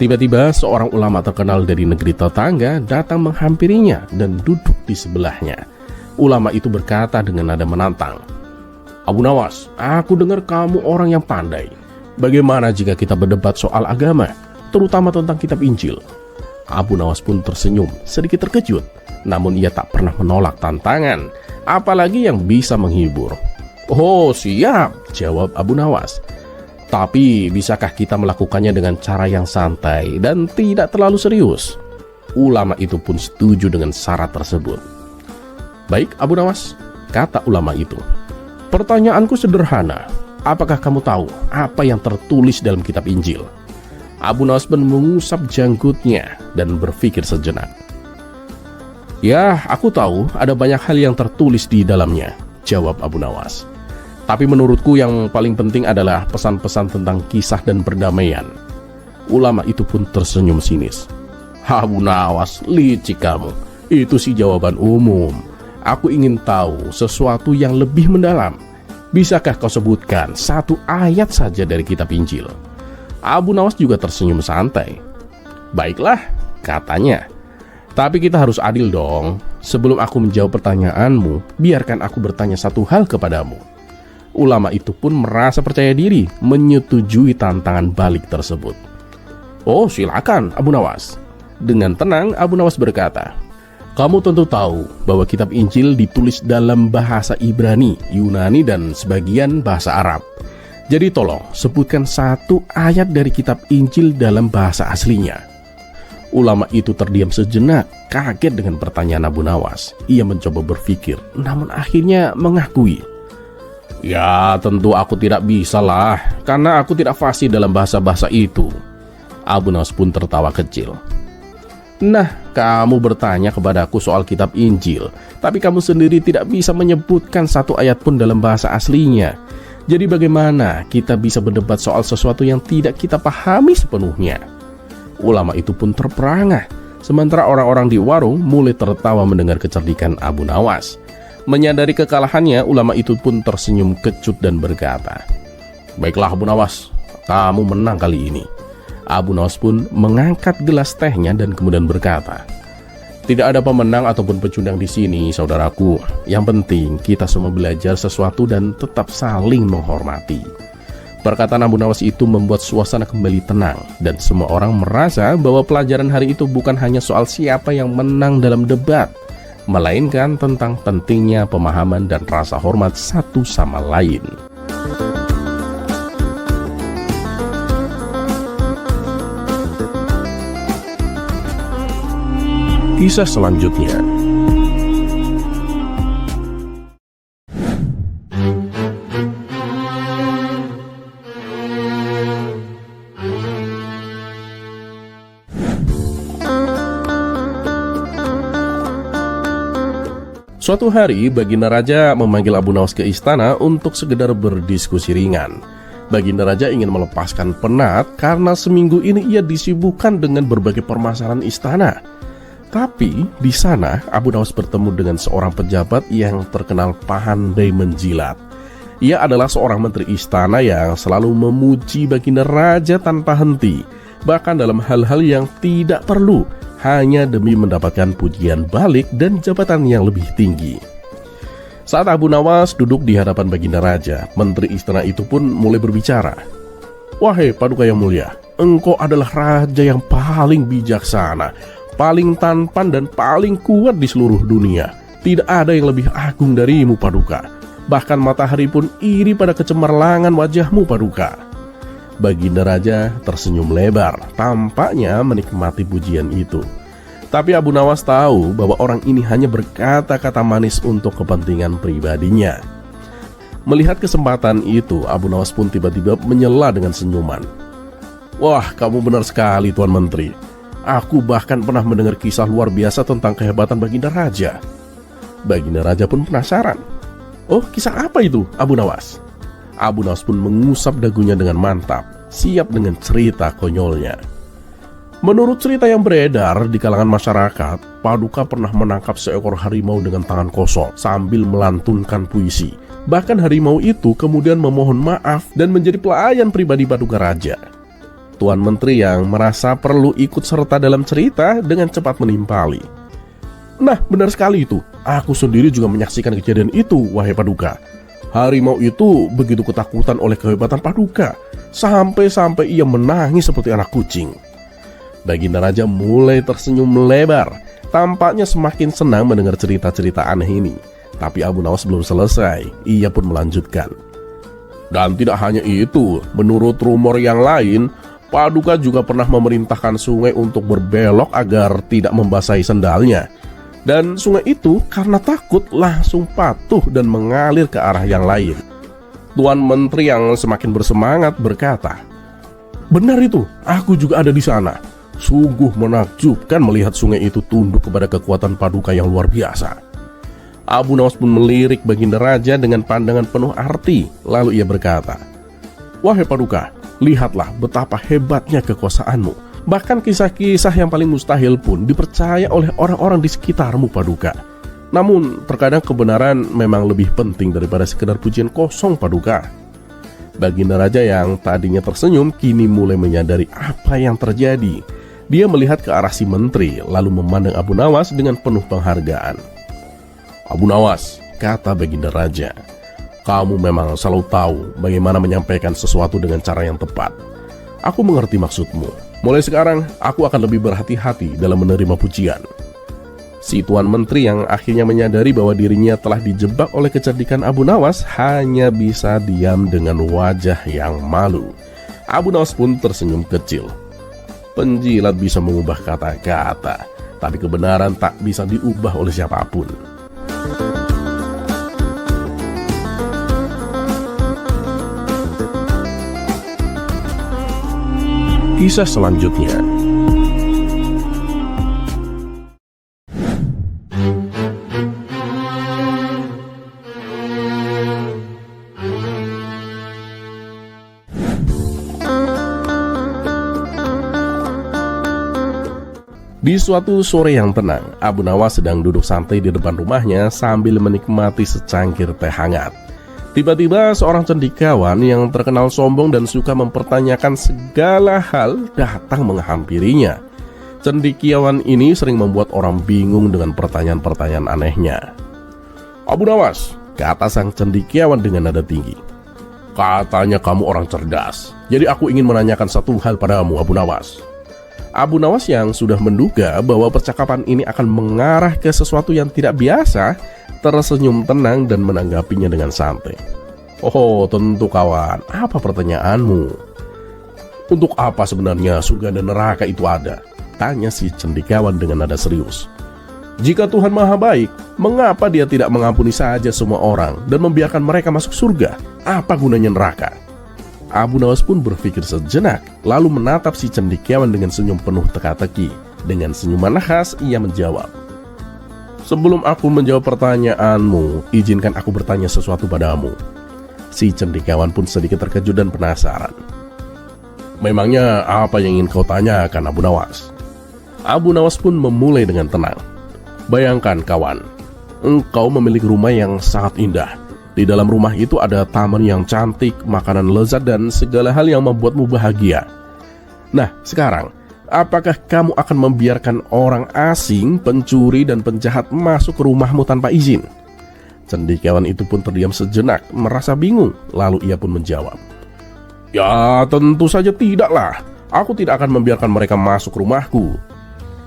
Tiba-tiba, seorang ulama terkenal dari negeri tetangga datang menghampirinya dan duduk di sebelahnya. Ulama itu berkata dengan nada menantang, "Abu Nawas, aku dengar kamu orang yang pandai. Bagaimana jika kita berdebat soal agama, terutama tentang kitab Injil?" Abu Nawas pun tersenyum, sedikit terkejut. Namun ia tak pernah menolak tantangan, apalagi yang bisa menghibur. "Oh siap," jawab Abu Nawas. "Tapi bisakah kita melakukannya dengan cara yang santai dan tidak terlalu serius?" Ulama itu pun setuju dengan syarat tersebut. "Baik Abu Nawas," kata ulama itu. "Pertanyaanku sederhana. Apakah kamu tahu apa yang tertulis dalam kitab Injil?" Abu Nawas pun mengusap janggutnya dan berpikir sejenak. "Ya, aku tahu ada banyak hal yang tertulis di dalamnya," jawab Abu Nawas. "Tapi menurutku yang paling penting adalah pesan-pesan tentang kisah dan perdamaian." Ulama itu pun tersenyum sinis. "Abu Nawas, licik kamu. Itu sih jawaban umum. Aku ingin tahu sesuatu yang lebih mendalam. Bisakah kau sebutkan satu ayat saja dari kitab Injil?" Abu Nawas juga tersenyum santai. "Baiklah," katanya. "Tapi kita harus adil dong. Sebelum aku menjawab pertanyaanmu, biarkan aku bertanya satu hal kepadamu." Ulama itu pun merasa percaya diri menyetujui tantangan balik tersebut. "Oh silakan Abu Nawas." Dengan tenang Abu Nawas berkata, "Kamu tentu tahu bahwa kitab Injil ditulis dalam bahasa Ibrani, Yunani, dan sebagian bahasa Arab. Jadi tolong sebutkan satu ayat dari kitab Injil dalam bahasa aslinya." Ulama itu terdiam sejenak, kaget dengan pertanyaan Abu Nawas. Ia mencoba berpikir, namun akhirnya mengakui. Ya, tentu aku tidak bisa lah, karena aku tidak fasih dalam bahasa-bahasa itu. Abu Nawas pun tertawa kecil. Nah, kamu bertanya kepadaku soal kitab Injil, tapi kamu sendiri tidak bisa menyebutkan satu ayat pun dalam bahasa aslinya. Jadi bagaimana kita bisa berdebat soal sesuatu yang tidak kita pahami sepenuhnya? Ulama itu pun terperangah, sementara orang-orang di warung mulai tertawa mendengar kecerdikan Abu Nawas. Menyadari kekalahannya, ulama itu pun tersenyum kecut dan berkata, "Baiklah Abu Nawas, kamu menang kali ini." Abu Nawas pun mengangkat gelas tehnya dan kemudian berkata, "Tidak ada pemenang ataupun pecundang di sini, saudaraku. Yang penting kita semua belajar sesuatu dan tetap saling menghormati." Perkataan Abu Nawas itu membuat suasana kembali tenang, dan semua orang merasa bahwa pelajaran hari itu bukan hanya soal siapa yang menang dalam debat, melainkan tentang pentingnya pemahaman dan rasa hormat satu sama lain. Kisah selanjutnya. Suatu hari, Baginda Raja memanggil Abu Nawas ke istana untuk sekedar berdiskusi ringan. Baginda Raja ingin melepaskan penat karena seminggu ini ia disibukkan dengan berbagai permasalahan istana. Tapi di sana Abu Nawas bertemu dengan seorang pejabat yang terkenal pandai menjilat. Ia adalah seorang menteri istana yang selalu memuji Baginda Raja tanpa henti, bahkan dalam hal-hal yang tidak perlu, hanya demi mendapatkan pujian balik dan jabatan yang lebih tinggi. Saat Abu Nawas duduk di hadapan Baginda Raja, menteri istana itu pun mulai berbicara. "Wahai Paduka yang mulia, engkau adalah raja yang paling bijaksana, paling tampan dan paling kuat di seluruh dunia. Tidak ada yang lebih agung darimu, Paduka. Bahkan matahari pun iri pada kecemerlangan wajahmu, Paduka." Baginda Raja tersenyum lebar, tampaknya menikmati pujian itu. Tapi Abu Nawas tahu bahwa orang ini hanya berkata-kata manis untuk kepentingan pribadinya. Melihat kesempatan itu, Abu Nawas pun tiba-tiba menyela dengan senyuman. "Wah, kamu benar sekali, Tuan Menteri. Aku bahkan pernah mendengar kisah luar biasa tentang kehebatan Baginda Raja." Baginda Raja pun penasaran. "Oh, kisah apa itu, Abu Nawas?" Abu Nawas pun mengusap dagunya dengan mantap, siap dengan cerita konyolnya. Menurut cerita yang beredar di kalangan masyarakat, Paduka pernah menangkap seekor harimau dengan tangan kosong sambil melantunkan puisi. Bahkan harimau itu kemudian memohon maaf dan menjadi pelayan pribadi Paduka Raja. Tuan Menteri yang merasa perlu ikut serta dalam cerita dengan cepat menimpali. "Nah, benar sekali itu. Aku sendiri juga menyaksikan kejadian itu, wahai Paduka. Harimau itu begitu ketakutan oleh kehebatan Paduka, sampai-sampai ia menangis seperti anak kucing." Baginda Raja mulai tersenyum lebar, tampaknya semakin senang mendengar cerita-cerita aneh ini. Tapi Abu Nawas belum selesai, ia pun melanjutkan. "Dan tidak hanya itu, menurut rumor yang lain, Paduka juga pernah memerintahkan sungai untuk berbelok agar tidak membasahi sendalnya. Dan sungai itu karena takut langsung patuh dan mengalir ke arah yang lain." Tuan Menteri yang semakin bersemangat berkata, "Benar itu, aku juga ada di sana. Sungguh menakjubkan melihat sungai itu tunduk kepada kekuatan Paduka yang luar biasa." Abu Nawas pun melirik Baginda Raja dengan pandangan penuh arti. Lalu ia berkata, "Wahai Paduka, lihatlah betapa hebatnya kekuasaanmu. Bahkan kisah-kisah yang paling mustahil pun dipercaya oleh orang-orang di sekitarmu, Paduka. Namun terkadang kebenaran memang lebih penting daripada sekedar pujian kosong, Paduka." Baginda Raja yang tadinya tersenyum kini mulai menyadari apa yang terjadi. Dia melihat ke arah si menteri lalu memandang Abu Nawas dengan penuh penghargaan. "Abu Nawas," kata Baginda Raja, "kamu memang selalu tahu bagaimana menyampaikan sesuatu dengan cara yang tepat. Aku mengerti maksudmu. Mulai sekarang, aku akan lebih berhati-hati dalam menerima pujian." Si Tuan Menteri yang akhirnya menyadari bahwa dirinya telah dijebak oleh kecerdikan Abu Nawas hanya bisa diam dengan wajah yang malu. Abu Nawas pun tersenyum kecil. Penjilat bisa mengubah kata-kata, tapi kebenaran tak bisa diubah oleh siapapun. Kisah selanjutnya. Di suatu sore yang tenang, Abu Nawas sedang duduk santai di depan rumahnya sambil menikmati secangkir teh hangat. Tiba-tiba seorang cendekiawan yang terkenal sombong dan suka mempertanyakan segala hal datang menghampirinya. Cendekiawan ini sering membuat orang bingung dengan pertanyaan-pertanyaan anehnya. "Abu Nawas," kata sang cendekiawan dengan nada tinggi, "katanya kamu orang cerdas. Jadi aku ingin menanyakan satu hal padamu, Abu Nawas." Abu Nawas yang sudah menduga bahwa percakapan ini akan mengarah ke sesuatu yang tidak biasa, tersenyum tenang dan menanggapinya dengan santai. "Oh, tentu kawan, apa pertanyaanmu?" "Untuk apa sebenarnya surga dan neraka itu ada?" tanya si cendekiawan dengan nada serius. "Jika Tuhan Maha Baik, mengapa Dia tidak mengampuni saja semua orang dan membiarkan mereka masuk surga? Apa gunanya neraka?" Abu Nawas pun berpikir sejenak, lalu menatap si cendekiawan dengan senyum penuh teka-teki. Dengan senyuman khas, ia menjawab, "Sebelum aku menjawab pertanyaanmu, izinkan aku bertanya sesuatu padamu." Si cendekiawan pun sedikit terkejut dan penasaran. "Memangnya apa yang ingin kau tanyakan, Abu Nawas?" Abu Nawas pun memulai dengan tenang. "Bayangkan kawan, engkau memiliki rumah yang sangat indah. Di dalam rumah itu ada taman yang cantik, makanan lezat, dan segala hal yang membuatmu bahagia. Nah, sekarang, apakah kamu akan membiarkan orang asing, pencuri, dan penjahat masuk ke rumahmu tanpa izin?" Cendekiawan itu pun terdiam sejenak, merasa bingung. Lalu ia pun menjawab, "Ya, tentu saja tidaklah. Aku tidak akan membiarkan mereka masuk rumahku."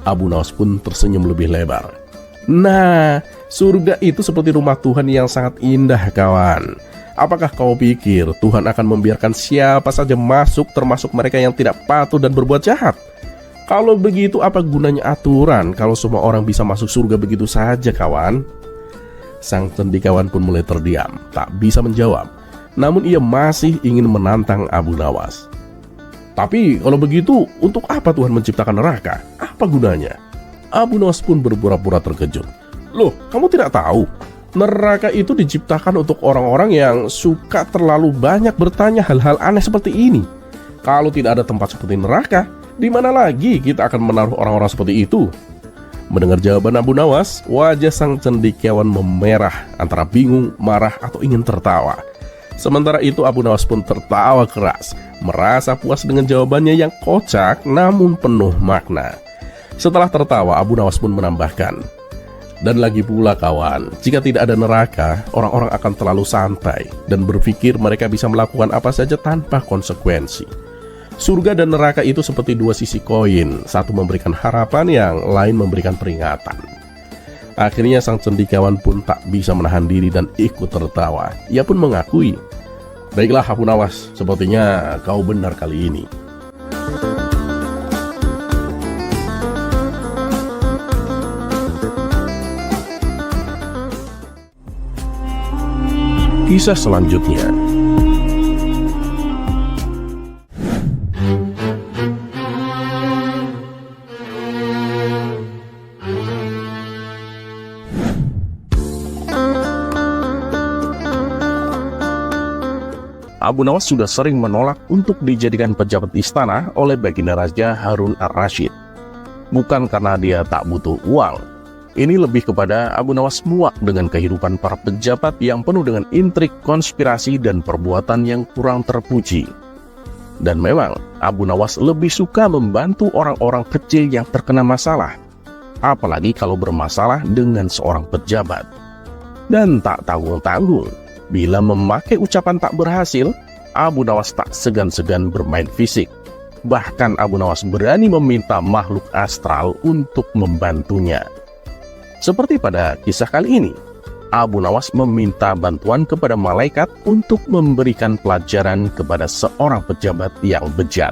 Abu Nawas pun tersenyum lebih lebar. "Nah, surga itu seperti rumah Tuhan yang sangat indah, kawan. Apakah kau pikir Tuhan akan membiarkan siapa saja masuk, termasuk mereka yang tidak patuh dan berbuat jahat? Kalau begitu, apa gunanya aturan kalau semua orang bisa masuk surga begitu saja, kawan?" Sang cendekiawan pun mulai terdiam, tak bisa menjawab. Namun ia masih ingin menantang Abu Nawas. "Tapi kalau begitu, untuk apa Tuhan menciptakan neraka? Apa gunanya?" Abu Nawas pun berpura-pura terkejut. "Loh, kamu tidak tahu? Neraka itu diciptakan untuk orang-orang yang suka terlalu banyak bertanya hal-hal aneh seperti ini. Kalau tidak ada tempat seperti neraka, di mana lagi kita akan menaruh orang-orang seperti itu?" Mendengar jawaban Abu Nawas, wajah sang cendekiawan memerah antara bingung, marah, atau ingin tertawa. Sementara itu Abu Nawas pun tertawa keras, merasa puas dengan jawabannya yang kocak namun penuh makna. Setelah tertawa, Abu Nawas pun menambahkan, "Dan lagi pula kawan, jika tidak ada neraka, orang-orang akan terlalu santai dan berpikir mereka bisa melakukan apa saja tanpa konsekuensi. Surga dan neraka itu seperti dua sisi koin, satu memberikan harapan, yang lain memberikan peringatan." Akhirnya sang cendekiawan pun tak bisa menahan diri dan ikut tertawa. Ia pun mengakui, "Baiklah Abu Nawas, sepertinya kau benar kali ini." Kisah selanjutnya. Abu Nawas sudah sering menolak untuk dijadikan pejabat istana oleh Baginda Raja Harun ar-Rasyid. Bukan karena dia tak butuh uang. Ini lebih kepada Abu Nawas muak dengan kehidupan para pejabat yang penuh dengan intrik, konspirasi, dan perbuatan yang kurang terpuji. Dan memang Abu Nawas lebih suka membantu orang-orang kecil yang terkena masalah, apalagi kalau bermasalah dengan seorang pejabat. Dan tak tanggung-tanggung, bila memakai ucapan tak berhasil, Abu Nawas tak segan-segan bermain fisik. Bahkan Abu Nawas berani meminta makhluk astral untuk membantunya. Seperti pada kisah kali ini, Abu Nawas meminta bantuan kepada malaikat untuk memberikan pelajaran kepada seorang pejabat yang bejat.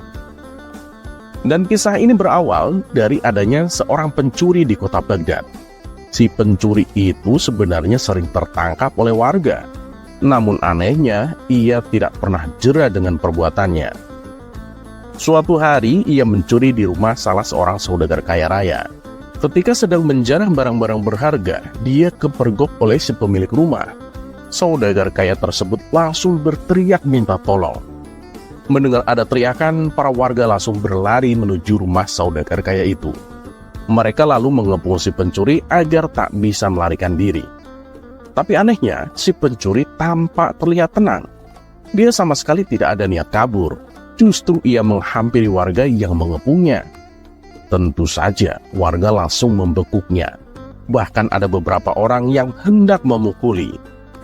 Dan kisah ini berawal dari adanya seorang pencuri di kota Baghdad. Si pencuri itu sebenarnya sering tertangkap oleh warga. Namun anehnya, ia tidak pernah jera dengan perbuatannya. Suatu hari, ia mencuri di rumah salah seorang saudagar kaya raya. Ketika sedang menjarah barang-barang berharga, dia kepergok oleh si pemilik rumah. Saudagar kaya tersebut langsung berteriak minta tolong. Mendengar ada teriakan, para warga langsung berlari menuju rumah saudagar kaya itu. Mereka lalu mengepung si pencuri agar tak bisa melarikan diri. Tapi anehnya, si pencuri tampak terlihat tenang. Dia sama sekali tidak ada niat kabur. Justru ia menghampiri warga yang mengepungnya. Tentu saja, warga langsung membekuknya. Bahkan ada beberapa orang yang hendak memukuli.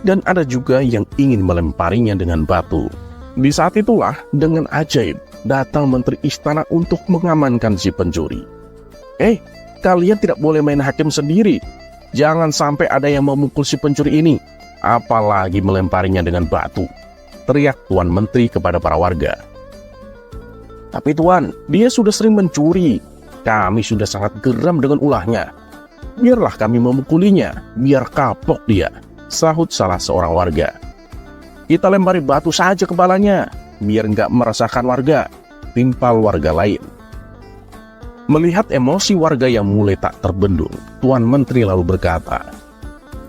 Dan ada juga yang ingin melemparinya dengan batu. Di saat itulah, dengan ajaib, datang menteri istana untuk mengamankan si pencuri. Kalian tidak boleh main hakim sendiri. Jangan sampai ada yang memukul si pencuri ini, apalagi melemparinya dengan batu, teriak Tuan Menteri kepada para warga. Tapi Tuan, dia sudah sering mencuri. Kami sudah sangat geram dengan ulahnya. Biarlah kami memukulinya, biar kapok dia, sahut salah seorang warga. Kita lempari batu saja kepalanya, biar nggak meresahkan warga, timpal warga lain. Melihat emosi warga yang mulai tak terbendung, Tuan Menteri lalu berkata,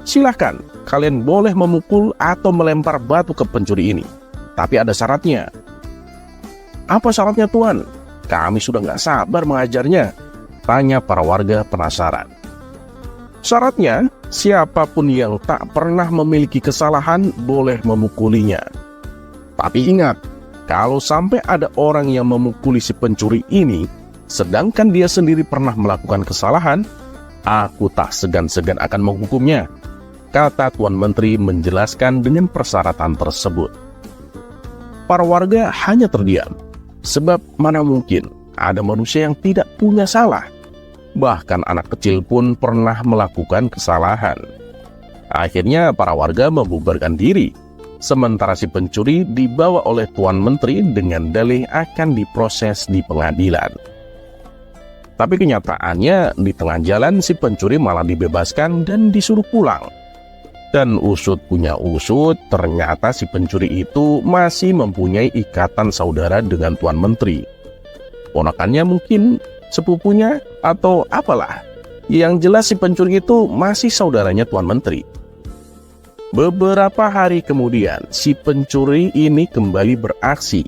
"Silahkan, kalian boleh memukul atau melempar batu ke pencuri ini. Tapi ada syaratnya." "Apa syaratnya Tuan? Kami sudah nggak sabar mengajarnya," tanya para warga penasaran. "Syaratnya, siapapun yang tak pernah memiliki kesalahan boleh memukulinya. Tapi ingat, kalau sampai ada orang yang memukuli si pencuri ini, sedangkan dia sendiri pernah melakukan kesalahan, aku tak segan-segan akan menghukumnya," kata Tuan Menteri menjelaskan dengan persyaratan tersebut. Para warga hanya terdiam, sebab mana mungkin ada manusia yang tidak punya salah. Bahkan anak kecil pun pernah melakukan kesalahan. Akhirnya para warga membubarkan diri, sementara si pencuri dibawa oleh Tuan Menteri dengan dalih akan diproses di pengadilan. Tapi kenyataannya di tengah jalan si pencuri malah dibebaskan dan disuruh pulang. Dan usut punya usut, ternyata si pencuri itu masih mempunyai ikatan saudara dengan Tuan Menteri. Ponakannya mungkin, sepupunya, atau apalah. Yang jelas si pencuri itu masih saudaranya Tuan Menteri. Beberapa hari kemudian, si pencuri ini kembali beraksi.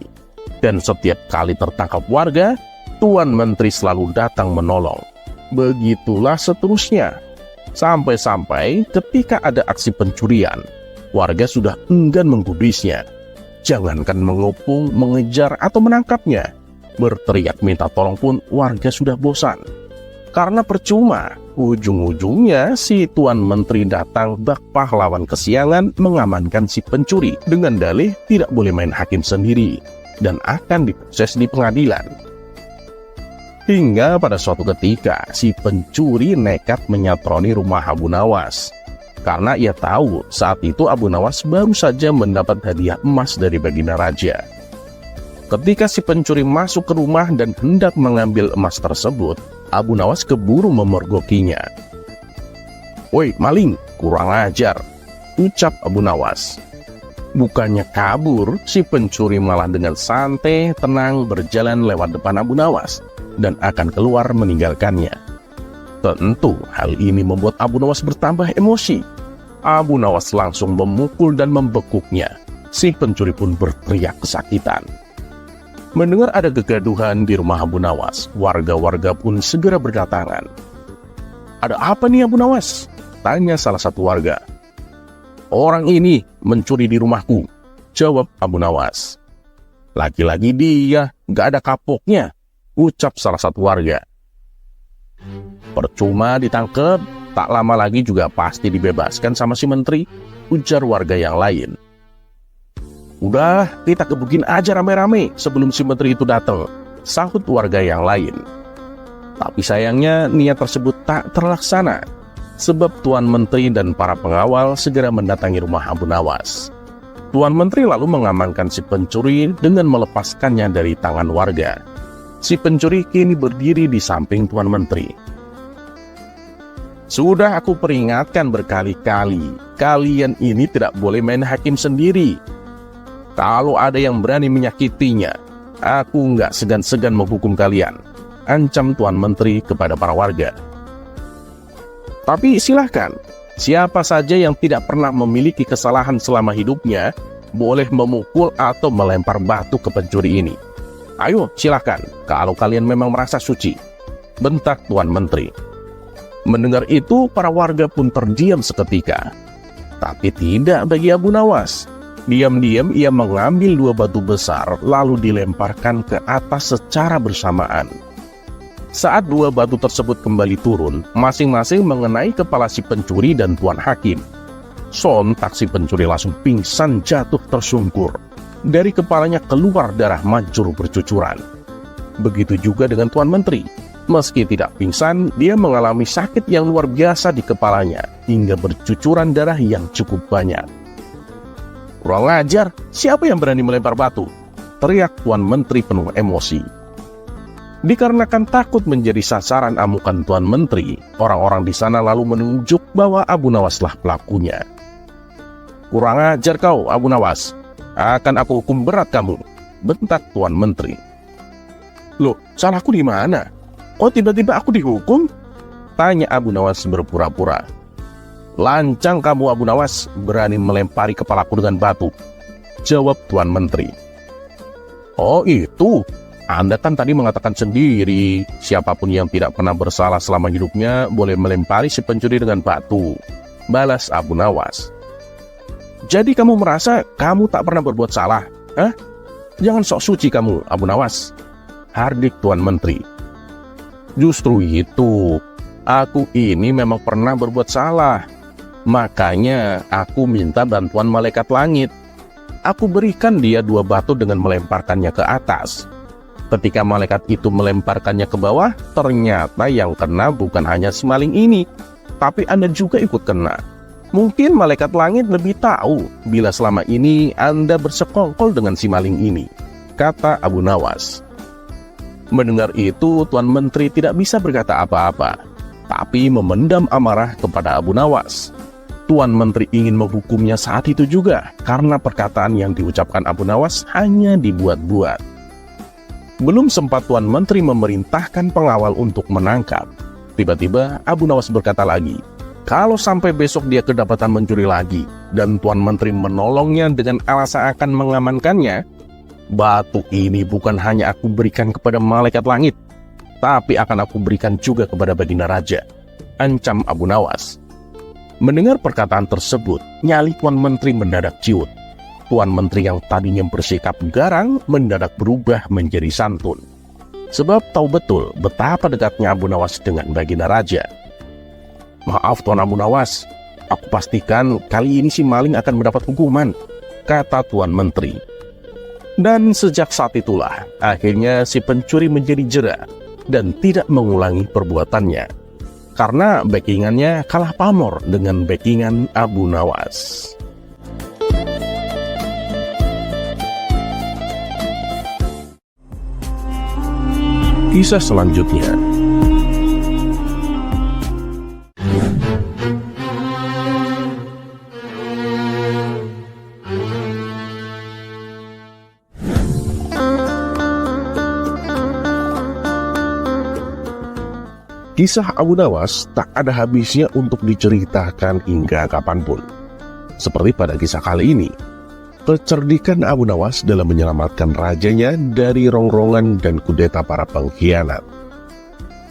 Dan setiap kali tertangkap warga, Tuan Menteri selalu datang menolong. Begitulah seterusnya. Sampai-sampai ketika ada aksi pencurian, warga sudah enggan menggubrisnya. Jangankan mengepung, mengejar, atau menangkapnya. Berteriak minta tolong pun warga sudah bosan. Karena percuma, ujung-ujungnya si Tuan Menteri datang bak pahlawan kesiangan mengamankan si pencuri dengan dalih tidak boleh main hakim sendiri dan akan diproses di pengadilan. Hingga pada suatu ketika, si pencuri nekat menyatroni rumah Abu Nawas. Karena ia tahu saat itu Abu Nawas baru saja mendapat hadiah emas dari Baginda Raja. Ketika si pencuri masuk ke rumah dan hendak mengambil emas tersebut, Abu Nawas keburu memergokinya. "Woi maling, kurang ajar," ucap Abu Nawas. Bukannya kabur, si pencuri malah dengan santai, tenang berjalan lewat depan Abu Nawas dan akan keluar meninggalkannya. Tentu hal ini membuat Abu Nawas bertambah emosi. Abu Nawas langsung memukul dan membekuknya. Si pencuri pun berteriak kesakitan. Mendengar ada kegaduhan di rumah Abu Nawas, warga-warga pun segera berdatangan. "Ada apa nih Abu Nawas?" tanya salah satu warga. "Orang ini mencuri di rumahku," jawab Abu Nawas. "Lagi-lagi dia, gak ada kapoknya," ucap salah satu warga. "Percuma ditangkap, tak lama lagi juga pasti dibebaskan sama si menteri," ujar warga yang lain. "Udah, kita gebukin aja rame-rame sebelum si menteri itu datang," sahut warga yang lain. Tapi sayangnya niat tersebut tak terlaksana, sebab Tuan Menteri dan para pengawal segera mendatangi rumah Abu Nawas. Tuan Menteri lalu mengamankan si pencuri dengan melepaskannya dari tangan warga. Si pencuri kini berdiri di samping Tuan Menteri. Sudah aku peringatkan berkali-kali, kalian ini tidak boleh main hakim sendiri. Kalau ada yang berani menyakitinya, aku nggak segan-segan menghukum kalian, ancam Tuan Menteri kepada para warga. Tapi silahkan, siapa saja yang tidak pernah memiliki kesalahan selama hidupnya, boleh memukul atau melempar batu ke pencuri ini. Ayo silahkan, kalau kalian memang merasa suci, bentak Tuan Menteri. Mendengar itu, para warga pun terdiam seketika. Tapi tidak bagi Abu Nawas. Diam-diam ia mengambil 2 batu besar lalu dilemparkan ke atas secara bersamaan. Saat 2 batu tersebut kembali turun, masing-masing mengenai kepala si pencuri dan Tuan Hakim. Sontak si pencuri langsung pingsan jatuh tersungkur. Dari kepalanya keluar darah mancur bercucuran. Begitu juga dengan Tuan Menteri. Meski tidak pingsan, dia mengalami sakit yang luar biasa di kepalanya, hingga bercucuran darah yang cukup banyak. Kurang ajar, siapa yang berani melempar batu? Teriak Tuan Menteri penuh emosi. Dikarenakan takut menjadi sasaran amukan Tuan Menteri, orang-orang di sana lalu menunjuk bahwa Abu Nawaslah pelakunya. Kurang ajar kau, Abu Nawas. Akan aku hukum berat kamu, bentak Tuan Menteri. Loh, salahku di mana? Oh, tiba-tiba aku dihukum? Tanya Abu Nawas berpura-pura. Lancang kamu, Abu Nawas, berani melempari kepalaku dengan batu, jawab Tuan Menteri. Oh itu, Anda kan tadi mengatakan sendiri, siapapun yang tidak pernah bersalah selama hidupnya boleh melempari si pencuri dengan batu, balas Abu Nawas. Jadi kamu merasa kamu tak pernah berbuat salah? Hah? Jangan sok suci kamu, Abu Nawas, hardik Tuan Menteri. Justru itu, aku ini memang pernah berbuat salah. Makanya aku minta bantuan malaikat langit. Aku berikan dia 2 batu dengan melemparkannya ke atas. Ketika malaikat itu melemparkannya ke bawah, ternyata yang kena bukan hanya si maling ini, tapi Anda juga ikut kena. Mungkin malaikat langit lebih tahu bila selama ini Anda bersekongkol dengan si maling ini, kata Abu Nawas. Mendengar itu, Tuan Menteri tidak bisa berkata apa-apa, tapi memendam amarah kepada Abu Nawas. Tuan Menteri ingin menghukumnya saat itu juga, karena perkataan yang diucapkan Abu Nawas hanya dibuat-buat. Belum sempat Tuan Menteri memerintahkan pengawal untuk menangkap, tiba-tiba Abu Nawas berkata lagi, kalau sampai besok dia kedapatan mencuri lagi, dan Tuan Menteri menolongnya dengan alasan akan mengamankannya, batu ini bukan hanya aku berikan kepada malaikat langit, tapi akan aku berikan juga kepada Baginda Raja, ancam Abu Nawas. Mendengar perkataan tersebut, nyali Tuan Menteri mendadak ciut. Tuan Menteri yang tadinya bersikap garang mendadak berubah menjadi santun. Sebab tahu betul betapa dekatnya Abu Nawas dengan Baginda Raja. Maaf Tuan Abu Nawas, aku pastikan kali ini si maling akan mendapat hukuman, kata Tuan Menteri. Dan sejak saat itulah, akhirnya si pencuri menjadi jera dan tidak mengulangi perbuatannya. Karena backingannya kalah pamor dengan backingan Abu Nawas. Kisah selanjutnya. Kisah Abu Nawas tak ada habisnya untuk diceritakan hingga kapanpun. Seperti pada kisah kali ini, kecerdikan Abu Nawas dalam menyelamatkan rajanya dari rongrongan dan kudeta para pengkhianat.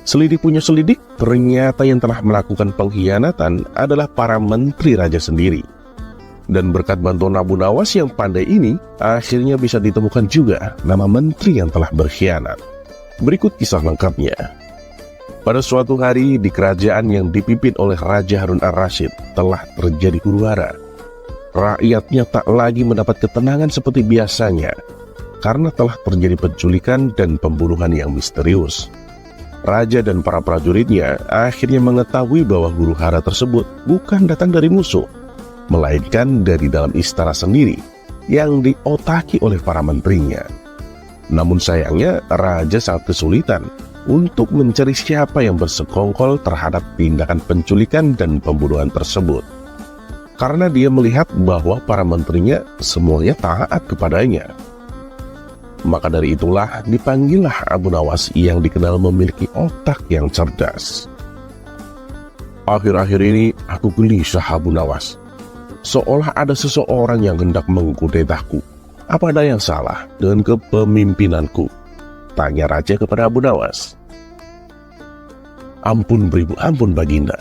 Selidik punya selidik, ternyata yang telah melakukan pengkhianatan adalah para menteri raja sendiri. Dan berkat bantuan Abu Nawas yang pandai ini, akhirnya bisa ditemukan juga nama menteri yang telah berkhianat. Berikut kisah lengkapnya. Pada suatu hari di kerajaan yang dipimpin oleh Raja Harun ar-Rasyid telah terjadi huru-hara. Rakyatnya tak lagi mendapat ketenangan seperti biasanya karena telah terjadi penculikan dan pembunuhan yang misterius. Raja dan para prajuritnya akhirnya mengetahui bahwa huru-hara tersebut bukan datang dari musuh, melainkan dari dalam istana sendiri yang diotaki oleh para menterinya. Namun sayangnya, raja sangat kesulitan untuk mencari siapa yang bersekongkol terhadap tindakan penculikan dan pembunuhan tersebut. Karena dia melihat bahwa para menterinya semuanya taat kepadanya. Maka dari itulah dipanggillah Abu Nawas yang dikenal memiliki otak yang cerdas. Akhir-akhir ini aku gelisah, Abu Nawas. Seolah ada seseorang yang hendak mengkudetaku. Apa ada yang salah dengan kepemimpinanku? Tanya raja kepada Abu Nawas. Ampun beribu, ampun Baginda.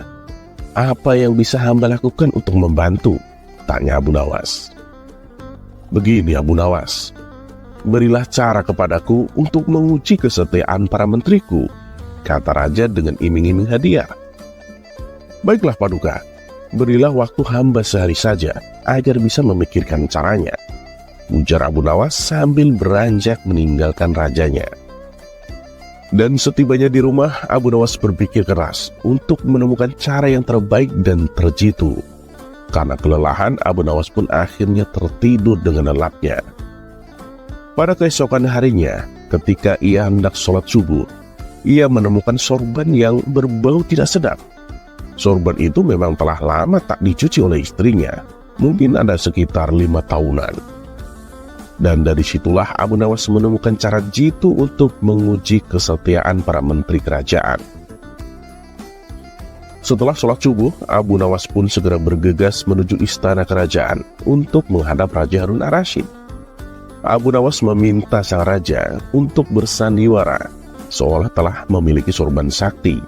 Apa yang bisa hamba lakukan untuk membantu? Tanya Abu Nawas. Begini Abu Nawas, berilah cara kepadaku untuk menguji kesetiaan para menteriku, kata raja dengan iming-iming hadiah. Baiklah Paduka, berilah waktu hamba sehari saja agar bisa memikirkan caranya, ujar Abu Nawas sambil beranjak meninggalkan rajanya. Dan setibanya di rumah, Abu Nawas berpikir keras untuk menemukan cara yang terbaik dan terjitu. Karena kelelahan, Abu Nawas pun akhirnya tertidur dengan lelapnya. Pada keesokan harinya, ketika ia hendak sholat subuh, ia menemukan sorban yang berbau tidak sedap. Sorban itu memang telah lama tak dicuci oleh istrinya, mungkin ada sekitar 5 tahunan. Dan dari situlah Abu Nawas menemukan cara jitu untuk menguji kesetiaan para menteri kerajaan. Setelah sholat subuh, Abu Nawas pun segera bergegas menuju istana kerajaan untuk menghadap Raja Harun ar-Rasyid. Abu Nawas meminta sang raja untuk bersandiwara, seolah telah memiliki sorban sakti.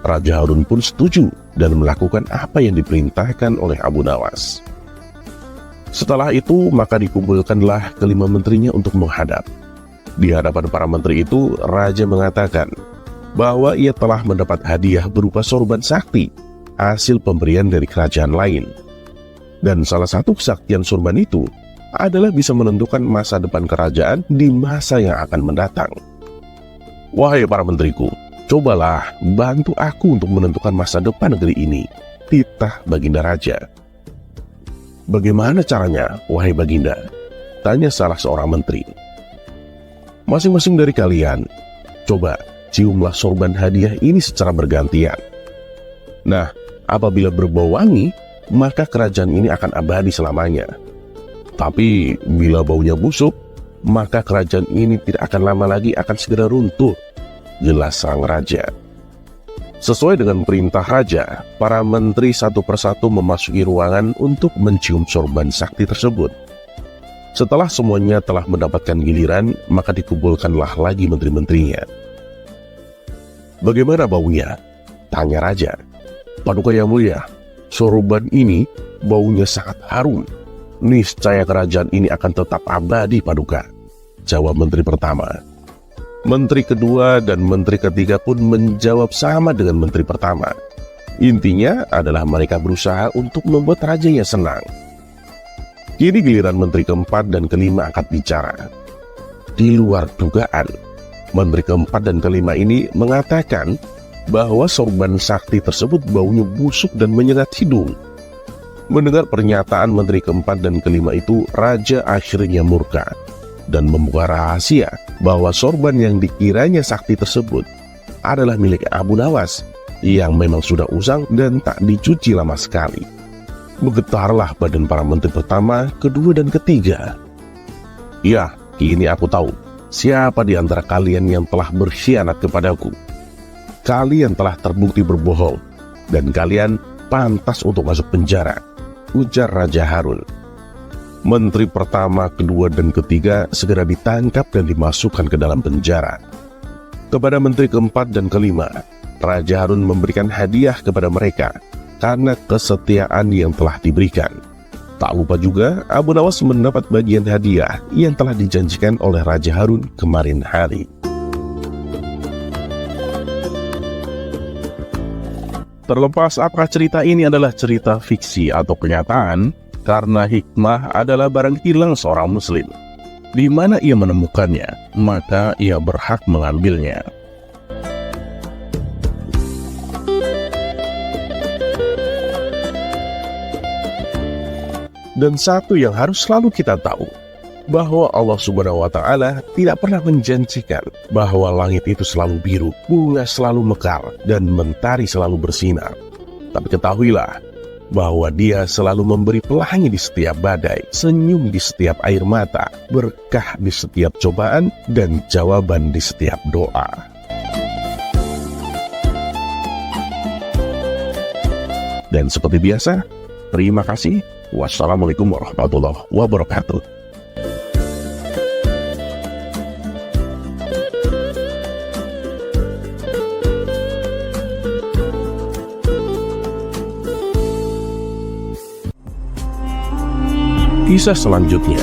Raja Harun pun setuju dan melakukan apa yang diperintahkan oleh Abu Nawas. Setelah itu, maka dikumpulkanlah kelima menterinya untuk menghadap. Di hadapan para menteri itu, raja mengatakan bahwa ia telah mendapat hadiah berupa sorban sakti, hasil pemberian dari kerajaan lain. Dan salah satu kesaktian sorban itu adalah bisa menentukan masa depan kerajaan di masa yang akan mendatang. Wahai para menteriku, cobalah bantu aku untuk menentukan masa depan negeri ini, titah Baginda Raja. Bagaimana caranya, wahai Baginda? Tanya salah seorang menteri. Masing-masing dari kalian, coba ciumlah sorban hadiah ini secara bergantian. Nah, apabila berbau wangi, maka kerajaan ini akan abadi selamanya. Tapi bila baunya busuk, maka kerajaan ini tidak akan lama lagi akan segera runtuh, jelas sang raja. Sesuai dengan perintah raja, para menteri satu persatu memasuki ruangan untuk mencium sorban sakti tersebut. Setelah semuanya telah mendapatkan giliran, maka dikumpulkanlah lagi menteri-menterinya. Bagaimana baunya? Tanya raja. Paduka yang mulia, sorban ini baunya sangat harum. Niscaya kerajaan ini akan tetap abadi, Paduka, jawab menteri pertama. Menteri kedua dan menteri ketiga pun menjawab sama dengan menteri pertama. Intinya adalah mereka berusaha untuk membuat rajanya senang. Kini giliran menteri keempat dan kelima angkat bicara. Di luar dugaan, menteri keempat dan kelima ini mengatakan bahwa sorban sakti tersebut baunya busuk dan menyengat hidung. Mendengar pernyataan menteri keempat dan kelima itu, raja akhirnya murka dan membuka rahasia bahwa sorban yang dikiranya sakti tersebut adalah milik Abu Nawas yang memang sudah usang dan tak dicuci lama sekali. Bergetarlah badan para menteri pertama, kedua, dan ketiga. Ya, kini aku tahu siapa di antara kalian yang telah berkhianat kepadaku. Kalian telah terbukti berbohong dan kalian pantas untuk masuk penjara, ujar Raja Harun. Menteri pertama, kedua, dan ketiga segera ditangkap dan dimasukkan ke dalam penjara. Kepada menteri keempat dan kelima, Raja Harun memberikan hadiah kepada mereka karena kesetiaan yang telah diberikan. Tak lupa juga, Abu Nawas mendapat bagian hadiah yang telah dijanjikan oleh Raja Harun kemarin hari. Terlepas apakah cerita ini adalah cerita fiksi atau kenyataan, karena hikmah adalah barang hilang seorang muslim. Di mana ia menemukannya, maka ia berhak mengambilnya. Dan satu yang harus selalu kita tahu, bahwa Allah Subhanahu wa Ta'ala tidak pernah menjanjikan bahwa langit itu selalu biru, bunga selalu mekar, dan mentari selalu bersinar. Tapi ketahuilah bahwa Dia selalu memberi pelangi di setiap badai, senyum di setiap air mata, berkah di setiap cobaan, dan jawaban di setiap doa. Dan seperti biasa, terima kasih. Wassalamualaikum warahmatullahi wabarakatuh. Kisah selanjutnya.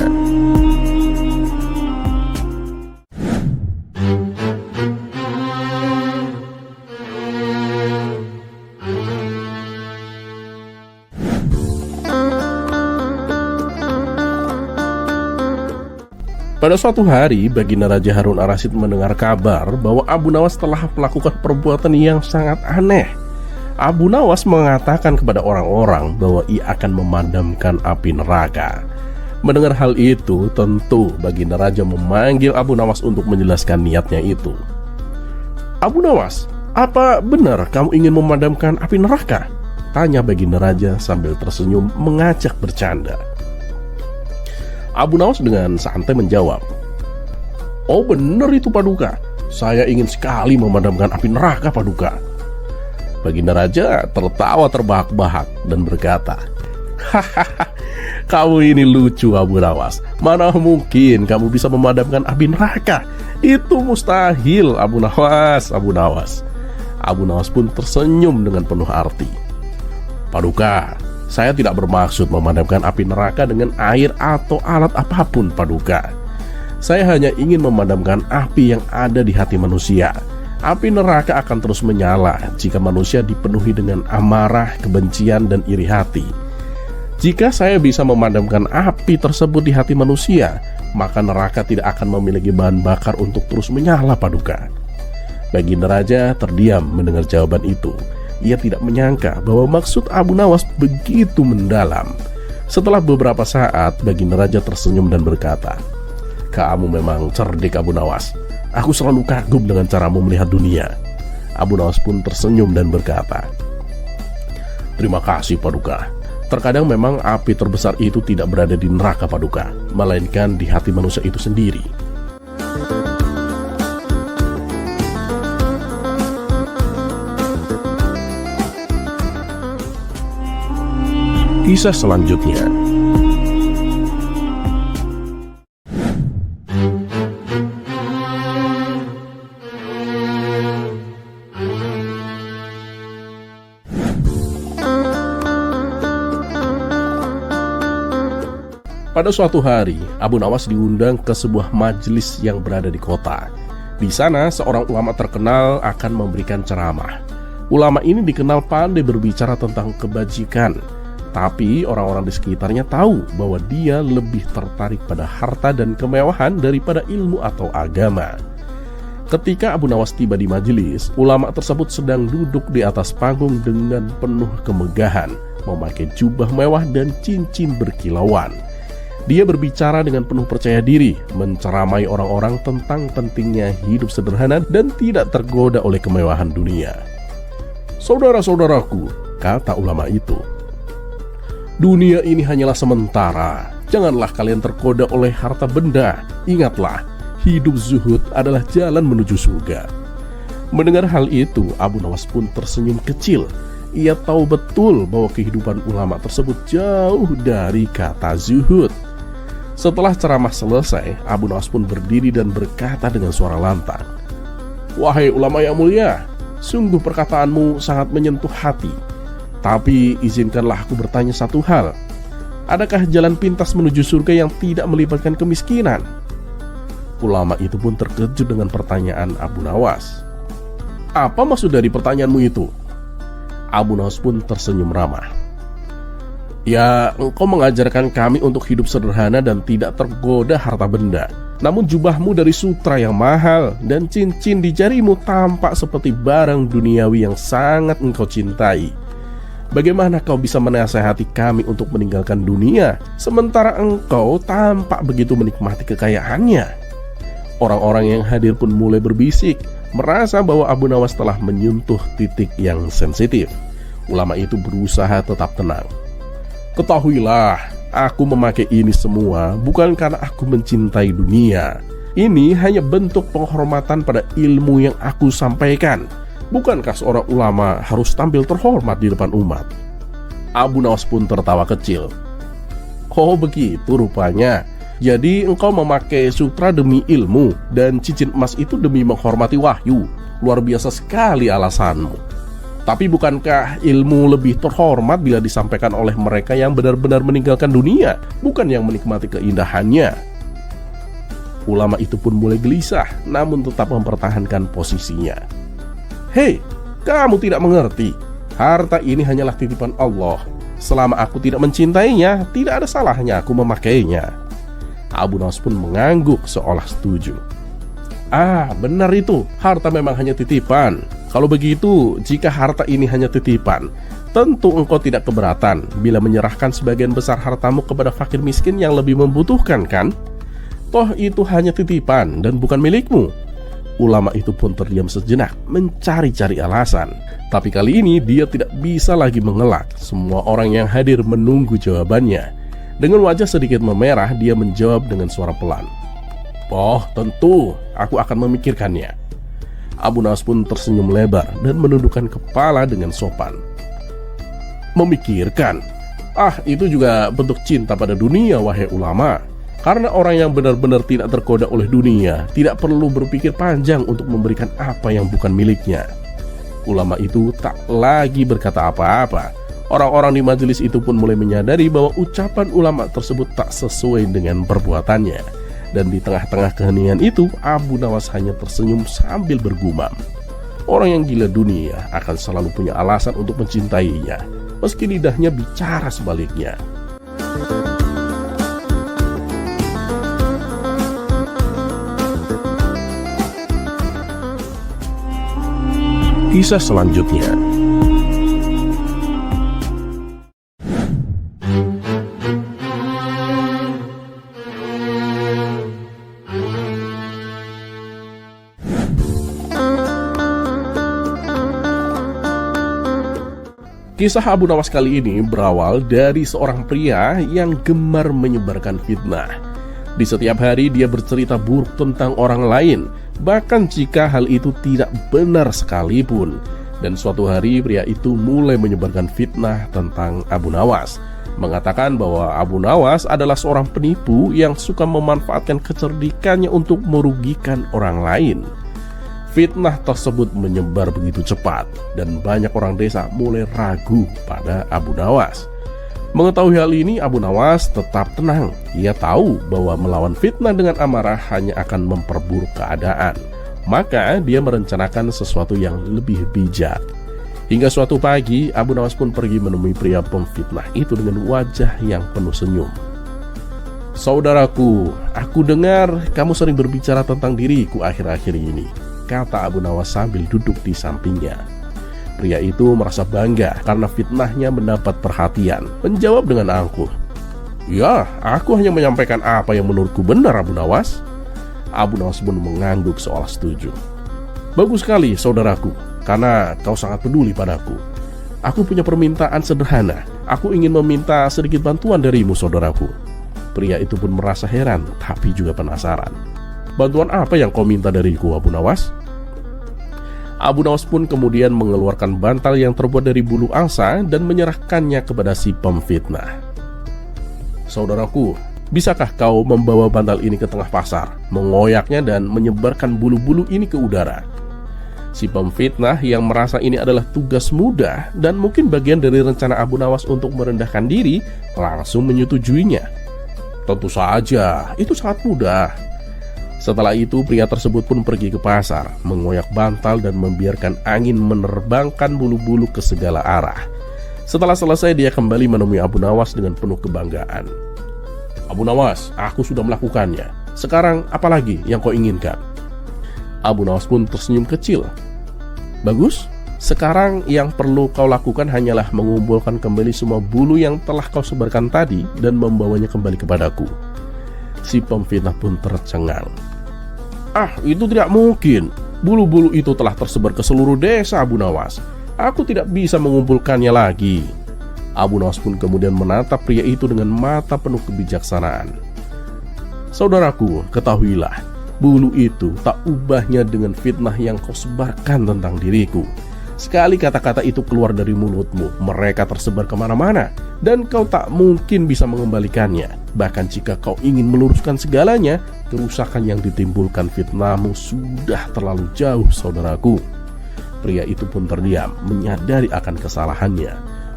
Pada suatu hari, Baginda Raja Harun ar-Rasyid mendengar kabar bahwa Abu Nawas telah melakukan perbuatan yang sangat aneh. Abu Nawas mengatakan kepada orang-orang bahwa ia akan memadamkan api neraka. Mendengar hal itu, tentu Baginda Raja memanggil Abu Nawas untuk menjelaskan niatnya itu. "Abu Nawas, apa benar kamu ingin memadamkan api neraka?" tanya Baginda Raja sambil tersenyum mengajak bercanda. Abu Nawas dengan santai menjawab, "Oh benar itu Paduka, saya ingin sekali memadamkan api neraka Paduka." Baginda Raja tertawa terbahak-bahak dan berkata, "Hahaha, kamu ini lucu Abu Nawas. Mana mungkin kamu bisa memadamkan api neraka? Itu mustahil Abu Nawas, Abu Nawas." Abu Nawas pun tersenyum dengan penuh arti. "Paduka, saya tidak bermaksud memadamkan api neraka dengan air atau alat apapun Paduka. Saya hanya ingin memadamkan api yang ada di hati manusia. Api neraka akan terus menyala jika manusia dipenuhi dengan amarah, kebencian, dan iri hati. Jika saya bisa memadamkan api tersebut di hati manusia, maka neraka tidak akan memiliki bahan bakar untuk terus menyala Paduka." Baginda Raja terdiam mendengar jawaban itu. Ia tidak menyangka bahwa maksud Abu Nawas begitu mendalam. Setelah beberapa saat, Baginda Raja tersenyum dan berkata, "Kamu memang cerdik Abu Nawas. Aku selalu kagum dengan caramu melihat dunia." Abu Nawas pun tersenyum dan berkata, "Terima kasih Paduka. Terkadang memang api terbesar itu tidak berada di neraka Paduka, melainkan di hati manusia itu sendiri." Kisah selanjutnya. Pada suatu hari, Abu Nawas diundang ke sebuah majelis yang berada di kota. Di sana, seorang ulama terkenal akan memberikan ceramah. Ulama ini dikenal pandai berbicara tentang kebajikan, tapi orang-orang di sekitarnya tahu bahwa dia lebih tertarik pada harta dan kemewahan daripada ilmu atau agama. Ketika Abu Nawas tiba di majelis, ulama tersebut sedang duduk di atas panggung dengan penuh kemegahan, memakai jubah mewah dan cincin berkilauan. Dia berbicara dengan penuh percaya diri, menceramai orang-orang tentang pentingnya hidup sederhana dan tidak tergoda oleh kemewahan dunia. "Saudara-saudaraku," kata ulama itu, "dunia ini hanyalah sementara. Janganlah kalian tergoda oleh harta benda. Ingatlah, hidup zuhud adalah jalan menuju surga." Mendengar hal itu, Abu Nawas pun tersenyum kecil. Ia tahu betul bahwa kehidupan ulama tersebut jauh dari kata zuhud. Setelah ceramah selesai, Abu Nawas pun berdiri dan berkata dengan suara lantang, "Wahai ulama yang mulia, sungguh perkataanmu sangat menyentuh hati. Tapi izinkanlah aku bertanya satu hal. Adakah jalan pintas menuju surga yang tidak melibatkan kemiskinan?" Ulama itu pun terkejut dengan pertanyaan Abu Nawas. "Apa maksud dari pertanyaanmu itu?" Abu Nawas pun tersenyum ramah. "Ya, engkau mengajarkan kami untuk hidup sederhana dan tidak tergoda harta benda. Namun jubahmu dari sutra yang mahal dan cincin di jarimu tampak seperti barang duniawi yang sangat engkau cintai. Bagaimana kau bisa menasehati kami untuk meninggalkan dunia, sementara engkau tampak begitu menikmati kekayaannya? Orang-orang yang hadir pun mulai berbisik, merasa bahwa Abu Nawas telah menyentuh titik yang sensitif. Ulama itu berusaha tetap tenang. Ketahuilah, aku memakai ini semua bukan karena aku mencintai dunia. Ini hanya bentuk penghormatan pada ilmu yang aku sampaikan. Bukankah seorang ulama harus tampil terhormat di depan umat? Abu Nawas pun tertawa kecil. Oh begitu rupanya. Jadi engkau memakai sutra demi ilmu dan cincin emas itu demi menghormati wahyu. Luar biasa sekali alasanmu. Tapi bukankah ilmu lebih terhormat bila disampaikan oleh mereka yang benar-benar meninggalkan dunia, bukan yang menikmati keindahannya? Ulama itu pun mulai gelisah, namun tetap mempertahankan posisinya. Hei, kamu tidak mengerti. Harta ini hanyalah titipan Allah. Selama aku tidak mencintainya, tidak ada salahnya aku memakainya. Abu Nawas pun mengangguk seolah setuju. Ah, benar itu. Harta memang hanya titipan. Kalau begitu, jika harta ini hanya titipan, tentu engkau tidak keberatan bila menyerahkan sebagian besar hartamu kepada fakir miskin yang lebih membutuhkan, kan? Toh itu hanya titipan dan bukan milikmu. Ulama itu pun terdiam sejenak, mencari-cari alasan. Tapi kali ini dia tidak bisa lagi mengelak. Semua orang yang hadir menunggu jawabannya. Dengan wajah sedikit memerah, dia menjawab dengan suara pelan. Oh, tentu, aku akan memikirkannya. Abu Nawas pun tersenyum lebar dan menundukkan kepala dengan sopan. Memikirkan? Ah, itu juga bentuk cinta pada dunia, wahai ulama. Karena orang yang benar-benar tidak tergoda oleh dunia tidak perlu berpikir panjang untuk memberikan apa yang bukan miliknya. Ulama itu tak lagi berkata apa-apa. Orang-orang di majelis itu pun mulai menyadari bahwa ucapan ulama tersebut tak sesuai dengan perbuatannya. Dan di tengah-tengah keheningan itu, Abu Nawas hanya tersenyum sambil bergumam. Orang yang gila dunia akan selalu punya alasan untuk mencintainya, meski lidahnya bicara sebaliknya. Kisah selanjutnya. Kisah Abu Nawas kali ini berawal dari seorang pria yang gemar menyebarkan fitnah. Di setiap hari dia bercerita buruk tentang orang lain, bahkan jika hal itu tidak benar sekalipun. Dan suatu hari pria itu mulai menyebarkan fitnah tentang Abu Nawas, mengatakan bahwa Abu Nawas adalah seorang penipu yang suka memanfaatkan kecerdikannya untuk merugikan orang lain. Fitnah tersebut menyebar begitu cepat dan banyak orang desa mulai ragu pada Abu Nawas. Mengetahui hal ini, Abu Nawas tetap tenang. Ia tahu bahwa melawan fitnah dengan amarah hanya akan memperburuk keadaan. Maka dia merencanakan sesuatu yang lebih bijak. Hingga suatu pagi, Abu Nawas pun pergi menemui pria pemfitnah itu dengan wajah yang penuh senyum. "Saudaraku, aku dengar kamu sering berbicara tentang diriku akhir-akhir ini," kata Abu Nawas sambil duduk di sampingnya. Pria itu merasa bangga karena fitnahnya mendapat perhatian, menjawab dengan angkuh. "Ya, aku hanya menyampaikan apa yang menurutku benar, Abu Nawas." Abu Nawas pun mengangguk seolah setuju. "Bagus sekali, saudaraku, karena kau sangat peduli padaku. Aku punya permintaan sederhana. Aku ingin meminta sedikit bantuan darimu, saudaraku." Pria itu pun merasa heran, tapi juga penasaran. "Bantuan apa yang kau minta dariku, Abu Nawas?" Abu Nawas pun kemudian mengeluarkan bantal yang terbuat dari bulu angsa dan menyerahkannya kepada si pemfitnah. "Saudaraku, bisakah kau membawa bantal ini ke tengah pasar, mengoyaknya dan menyebarkan bulu-bulu ini ke udara?" Si pemfitnah yang merasa ini adalah tugas mudah dan mungkin bagian dari rencana Abu Nawas untuk merendahkan diri, langsung menyetujuinya. "Tentu saja, itu sangat mudah." Setelah itu pria tersebut pun pergi ke pasar, mengoyak bantal dan membiarkan angin menerbangkan bulu-bulu ke segala arah. Setelah selesai dia kembali menemui Abu Nawas dengan penuh kebanggaan. "Abu Nawas, aku sudah melakukannya. Sekarang apa lagi yang kau inginkan?" Abu Nawas pun tersenyum kecil. "Bagus, Sekarang yang perlu kau lakukan hanyalah mengumpulkan kembali semua bulu yang telah kau sebarkan tadi dan membawanya kembali kepadaku. Si pemfitnah pun tercengang. Itu tidak mungkin. Bulu-bulu itu telah tersebar ke seluruh desa, Abu Nawas. Aku tidak bisa mengumpulkannya lagi. Abu Nawas pun kemudian menatap pria itu dengan mata penuh kebijaksanaan. Saudaraku, ketahuilah, bulu itu tak ubahnya dengan fitnah yang kau sebarkan tentang diriku. Sekali kata-kata itu keluar dari mulutmu, mereka tersebar kemana-mana, dan kau tak mungkin bisa mengembalikannya. Bahkan jika kau ingin meluruskan segalanya, kerusakan yang ditimbulkan fitnahmu sudah terlalu jauh, saudaraku. Pria itu pun terdiam, menyadari akan kesalahannya.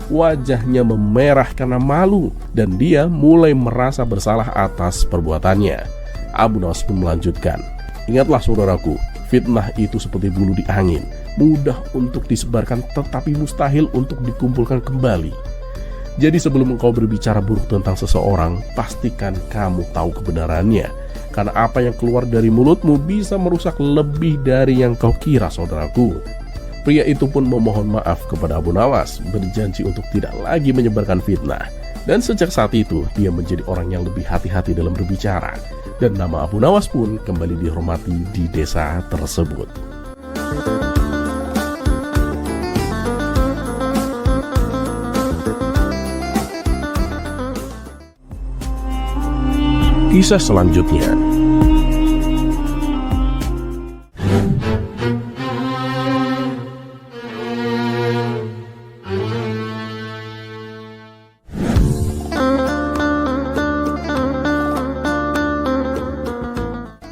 Wajahnya memerah karena malu, dan dia mulai merasa bersalah atas perbuatannya. Abu Nawas pun melanjutkan, ingatlah saudaraku, fitnah itu seperti bulu di angin, mudah untuk disebarkan tetapi mustahil untuk dikumpulkan kembali. Jadi sebelum engkau berbicara buruk tentang seseorang, pastikan kamu tahu kebenarannya, karena apa yang keluar dari mulutmu bisa merusak lebih dari yang kau kira, saudaraku. Pria itu pun memohon maaf kepada Abu Nawas, berjanji untuk tidak lagi menyebarkan fitnah. Dan sejak saat itu, dia menjadi orang yang lebih hati-hati dalam berbicara. Dan nama Abu Nawas pun kembali dihormati di desa tersebut. Kisah selanjutnya.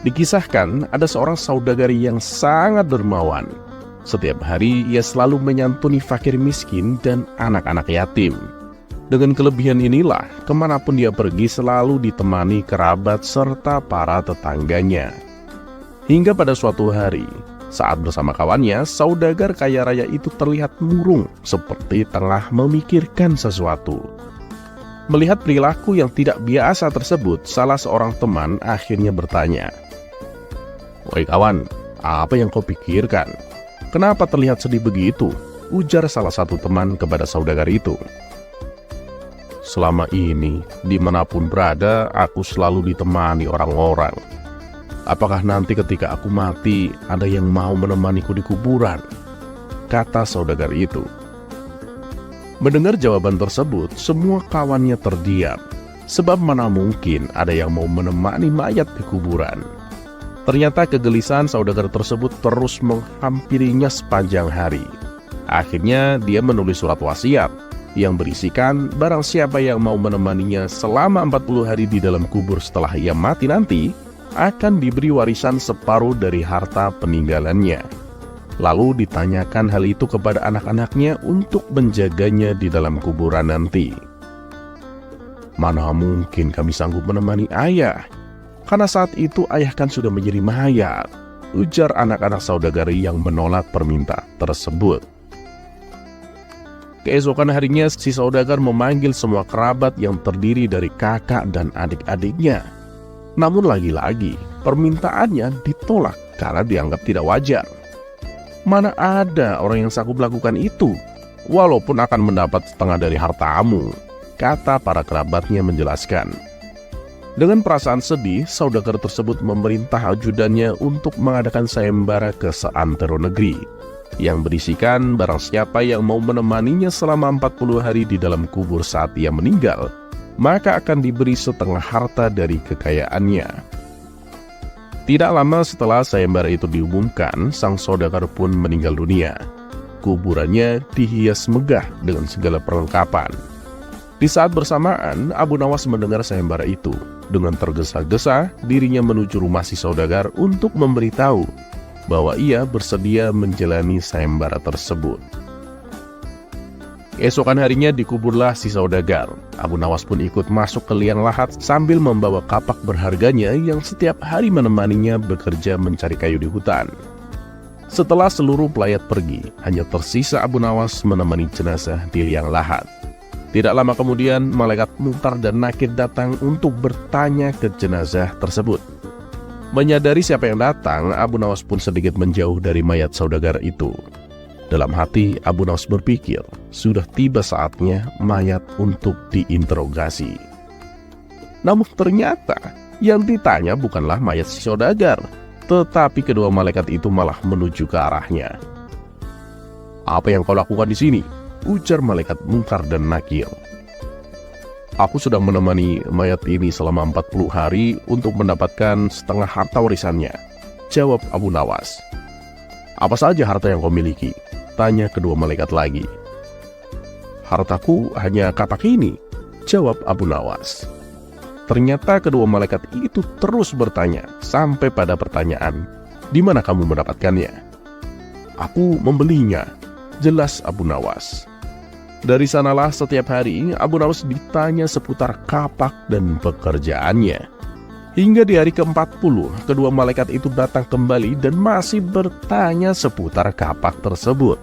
Dikisahkan ada seorang saudagari yang sangat dermawan. Setiap hari ia selalu menyantuni fakir miskin dan anak-anak yatim. Dengan kelebihan inilah, kemanapun dia pergi selalu ditemani kerabat serta para tetangganya. Hingga pada suatu hari, saat bersama kawannya, saudagar kaya raya itu terlihat murung, seperti tengah memikirkan sesuatu. Melihat perilaku yang tidak biasa tersebut, salah seorang teman akhirnya bertanya, "Woi kawan, apa yang kau pikirkan? Kenapa terlihat sedih begitu?" ujar salah satu teman kepada saudagar itu. "Selama ini, dimanapun berada, aku selalu ditemani orang-orang. Apakah nanti ketika aku mati, ada yang mau menemaniku di kuburan?" kata saudagar itu. Mendengar jawaban tersebut, semua kawannya terdiam. Sebab mana mungkin ada yang mau menemani mayat di kuburan. Ternyata kegelisahan saudagar tersebut terus menghampirinya sepanjang hari. Akhirnya dia menulis surat wasiat yang berisikan barang siapa yang mau menemaninya selama 40 hari di dalam kubur setelah ia mati nanti, akan diberi warisan separuh dari harta peninggalannya. Lalu ditanyakan hal itu kepada anak-anaknya untuk menjaganya di dalam kuburan nanti. "Mana mungkin kami sanggup menemani ayah, karena saat itu ayah kan sudah menjadi mayat," ujar anak-anak saudagari yang menolak permintaan tersebut. Keesokan harinya, si saudagar memanggil semua kerabat yang terdiri dari kakak dan adik-adiknya. Namun lagi-lagi, permintaannya ditolak karena dianggap tidak wajar. Mana ada orang yang sanggup melakukan itu, walaupun akan mendapat setengah dari hartamu, kata para kerabatnya menjelaskan. Dengan perasaan sedih, saudagar tersebut memerintah ajudannya untuk mengadakan sayembara ke seantero negeri, yang berisikan barang siapa yang mau menemaninya selama 40 hari di dalam kubur saat ia meninggal, maka akan diberi setengah harta dari kekayaannya. Tidak lama setelah sayembara itu diumumkan, sang saudagar pun meninggal dunia. Kuburannya dihias megah dengan segala perlengkapan. Di saat bersamaan, Abu Nawas mendengar sayembara itu. Dengan tergesa-gesa, dirinya menuju rumah si saudagar untuk memberitahu bahwa ia bersedia menjalani sayembara tersebut. Keesokan harinya dikuburlah si saudagar. Abu Nawas pun ikut masuk ke liang lahat sambil membawa kapak berharganya yang setiap hari menemaninya bekerja mencari kayu di hutan. Setelah seluruh pelayat pergi, hanya tersisa Abu Nawas menemani jenazah di liang lahat. Tidak lama kemudian, malaikat Munkar dan Nakir datang untuk bertanya ke jenazah tersebut. Menyadari siapa yang datang, Abu Nawas pun sedikit menjauh dari mayat saudagar itu. Dalam hati, Abu Nawas berpikir, sudah tiba saatnya mayat untuk diinterogasi. Namun ternyata, yang ditanya bukanlah mayat si saudagar, tetapi kedua malaikat itu malah menuju ke arahnya. "Apa yang kau lakukan di sini?" ujar malaikat Munkar dan Nakir. "Aku sudah menemani mayat ini selama 40 hari untuk mendapatkan setengah harta warisannya," jawab Abu Nawas. "Apa saja harta yang kau miliki?" tanya kedua malaikat lagi. "Hartaku hanya kapak ini," jawab Abu Nawas. Ternyata kedua malaikat itu terus bertanya sampai pada pertanyaan, "Di mana kamu mendapatkannya?" "Aku membelinya," jelas Abu Nawas. Dari sanalah setiap hari Abu Nawas ditanya seputar kapak dan pekerjaannya. Hingga di hari ke-40, kedua malaikat itu datang kembali dan masih bertanya seputar kapak tersebut.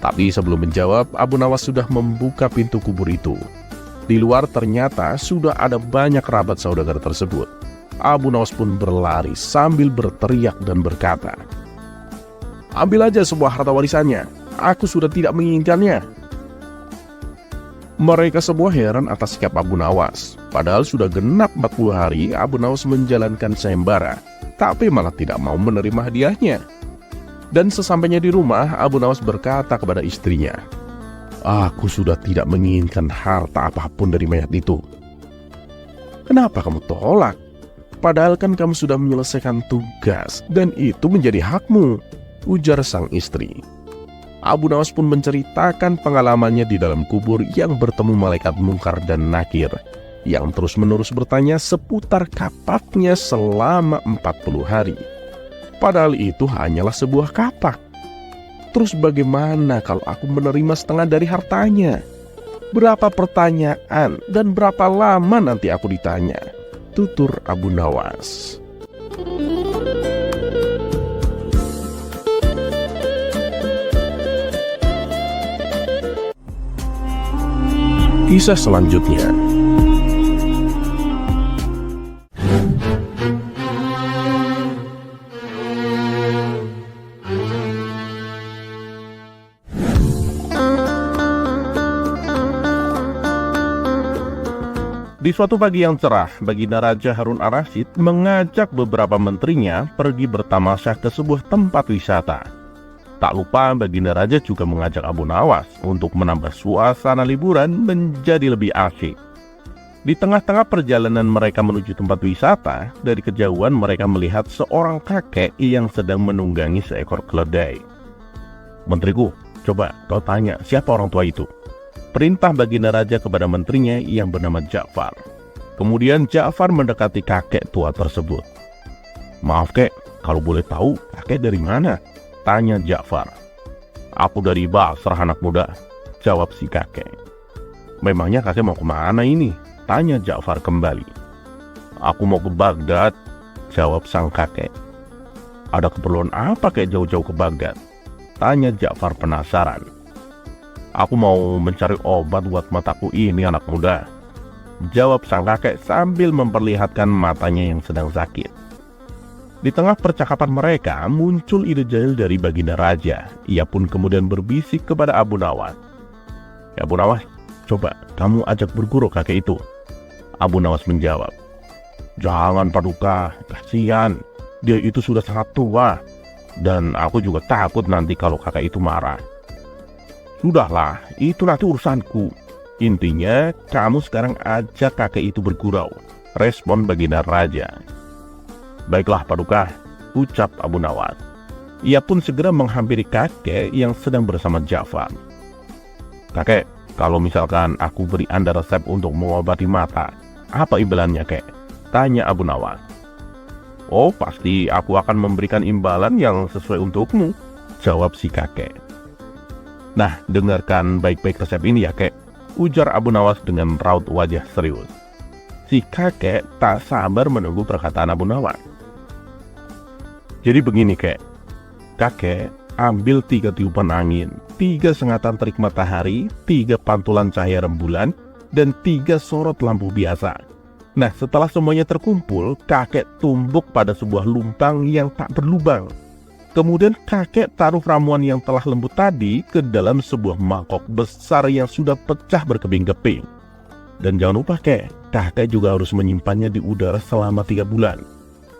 Tapi sebelum menjawab, Abu Nawas sudah membuka pintu kubur itu. Di luar ternyata sudah ada banyak kerabat saudagar tersebut. Abu Nawas pun berlari sambil berteriak dan berkata, "Ambil aja semua harta warisannya, aku sudah tidak menginginkannya." Mereka semua heran atas sikap Abu Nawas. Padahal sudah genap 40 hari Abu Nawas menjalankan sayembara, tapi malah tidak mau menerima hadiahnya. Dan sesampainya di rumah, Abu Nawas berkata kepada istrinya, "Aku sudah tidak menginginkan harta apapun dari mayat itu." "Kenapa kamu tolak? Padahal kan kamu sudah menyelesaikan tugas dan itu menjadi hakmu," ujar sang istri. Abu Nawas pun menceritakan pengalamannya di dalam kubur yang bertemu malaikat Munkar dan Nakir, yang terus-menerus bertanya seputar kapaknya selama 40 hari. Padahal itu hanyalah sebuah kapak. "Terus bagaimana kalau aku menerima setengah dari hartanya? Berapa pertanyaan dan berapa lama nanti aku ditanya?" tutur Abu Nawas. Kisah selanjutnya. Di suatu pagi yang cerah, Baginda Raja Harun ar-Rasyid mengajak beberapa menterinya pergi bertamasya ke sebuah tempat wisata. Tak lupa Baginda Raja juga mengajak Abu Nawas untuk menambah suasana liburan menjadi lebih asyik. Di tengah-tengah perjalanan mereka menuju tempat wisata, dari kejauhan mereka melihat seorang kakek yang sedang menunggangi seekor keledai. "Menteriku, coba kau tanya siapa orang tua itu?" perintah Baginda Raja kepada menterinya yang bernama Ja'far. Kemudian Ja'far mendekati kakek tua tersebut. "Maaf kek, kalau boleh tahu kakek dari mana?" tanya Ja'far. "Aku dari Basrah anak muda," jawab si kakek. "Memangnya kakek mau kemana ini?" tanya Ja'far kembali. "Aku mau ke Baghdad," jawab sang kakek. "Ada keperluan apa kek jauh-jauh ke Baghdad?" tanya Ja'far penasaran. "Aku mau mencari obat buat mataku ini anak muda," jawab sang kakek sambil memperlihatkan matanya yang sedang sakit. Di tengah percakapan mereka muncul ide jahil dari Baginda Raja. Ia pun kemudian berbisik kepada Abu Nawas. "Ya Abu Nawas, coba kamu ajak berguru kakek itu." Abu Nawas menjawab, "Jangan Paduka, kasihan. Dia itu sudah sangat tua. Dan aku juga takut nanti kalau kakek itu marah." "Sudahlah, itu nanti urusanku. Intinya kamu sekarang ajak kakek itu bergurau," respon Baginda Raja. "Baiklah Paduka," ucap Abu Nawas. Ia pun segera menghampiri kakek yang sedang bersama Ja'far. "Kakek, kalau misalkan aku beri Anda resep untuk mengobati mata, apa imbalannya kek?" tanya Abu Nawas. "Oh, pasti aku akan memberikan imbalan yang sesuai untukmu," jawab si kakek. "Nah, dengarkan baik-baik resep ini ya kek," ujar Abu Nawas dengan raut wajah serius. Si kakek tak sabar menunggu perkataan Abu Nawas. "Jadi begini kek, kakek ambil 3 tiupan angin, 3 sengatan terik matahari, 3 pantulan cahaya rembulan, dan 3 sorot lampu biasa. Nah, setelah semuanya terkumpul, kakek tumbuk pada sebuah lumpang yang tak berlubang. Kemudian kakek taruh ramuan yang telah lembut tadi ke dalam sebuah mangkok besar yang sudah pecah berkeping-keping. Dan jangan lupa kakek juga harus menyimpannya di udara selama 3 bulan.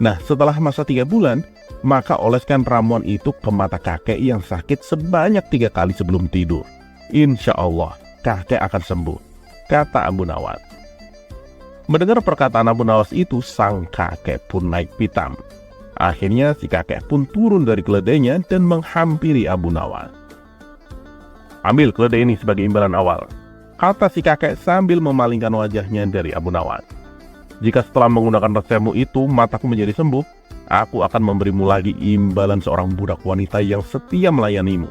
Nah, setelah masa 3 bulan, maka oleskan ramuan itu ke mata kakek yang sakit sebanyak 3 kali sebelum tidur. Insya Allah, kakek akan sembuh, kata Abu Nawas. Mendengar perkataan Abu Nawas itu, sang kakek pun naik pitam. Akhirnya si kakek pun turun dari keledainya dan menghampiri Abu Nawas. Ambil keledai ini sebagai imbalan awal, kata si kakek sambil memalingkan wajahnya dari Abu Nawas. Jika setelah menggunakan resepmu itu mataku menjadi sembuh, aku akan memberimu lagi imbalan seorang budak wanita yang setia melayanimu.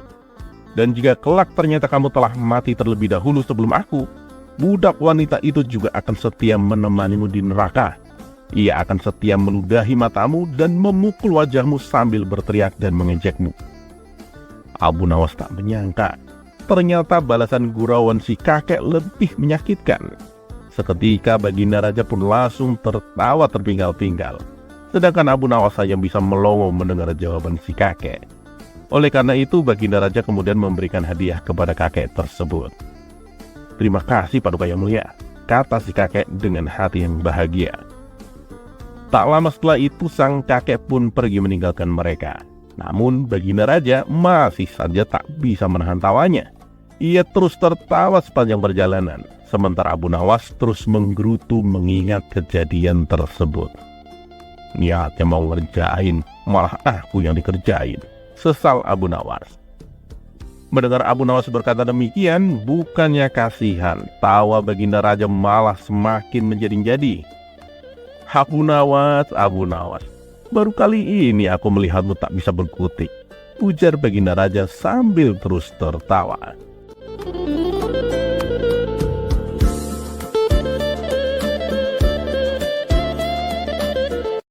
Dan jika kelak ternyata kamu telah mati terlebih dahulu sebelum aku, budak wanita itu juga akan setia menemanimu di neraka. Ia akan setia meludahi matamu dan memukul wajahmu sambil berteriak dan mengejekmu. Abu Nawas tak menyangka, ternyata balasan gurauan si kakek lebih menyakitkan. Seketika Baginda Raja pun langsung tertawa terpinggal-pinggal. Sedangkan Abu Nawas saja bisa melongo mendengar jawaban si kakek. Oleh karena itu Baginda Raja kemudian memberikan hadiah kepada kakek tersebut. Terima kasih Paduka Yang Mulia, kata si kakek dengan hati yang bahagia. Tak lama setelah itu sang kakek pun pergi meninggalkan mereka. Namun Baginda Raja masih saja tak bisa menahan tawanya. Ia terus tertawa sepanjang perjalanan, sementara Abu Nawas terus menggerutu mengingat kejadian tersebut. Niatnya mau ngerjain, malah aku yang dikerjain, sesal Abu Nawas. Mendengar Abu Nawas berkata demikian, bukannya kasihan, tawa Baginda Raja malah semakin menjadi-jadi. Abu Nawas, baru kali ini aku melihatmu tak bisa berkutik, ujar Baginda Raja sambil terus tertawa.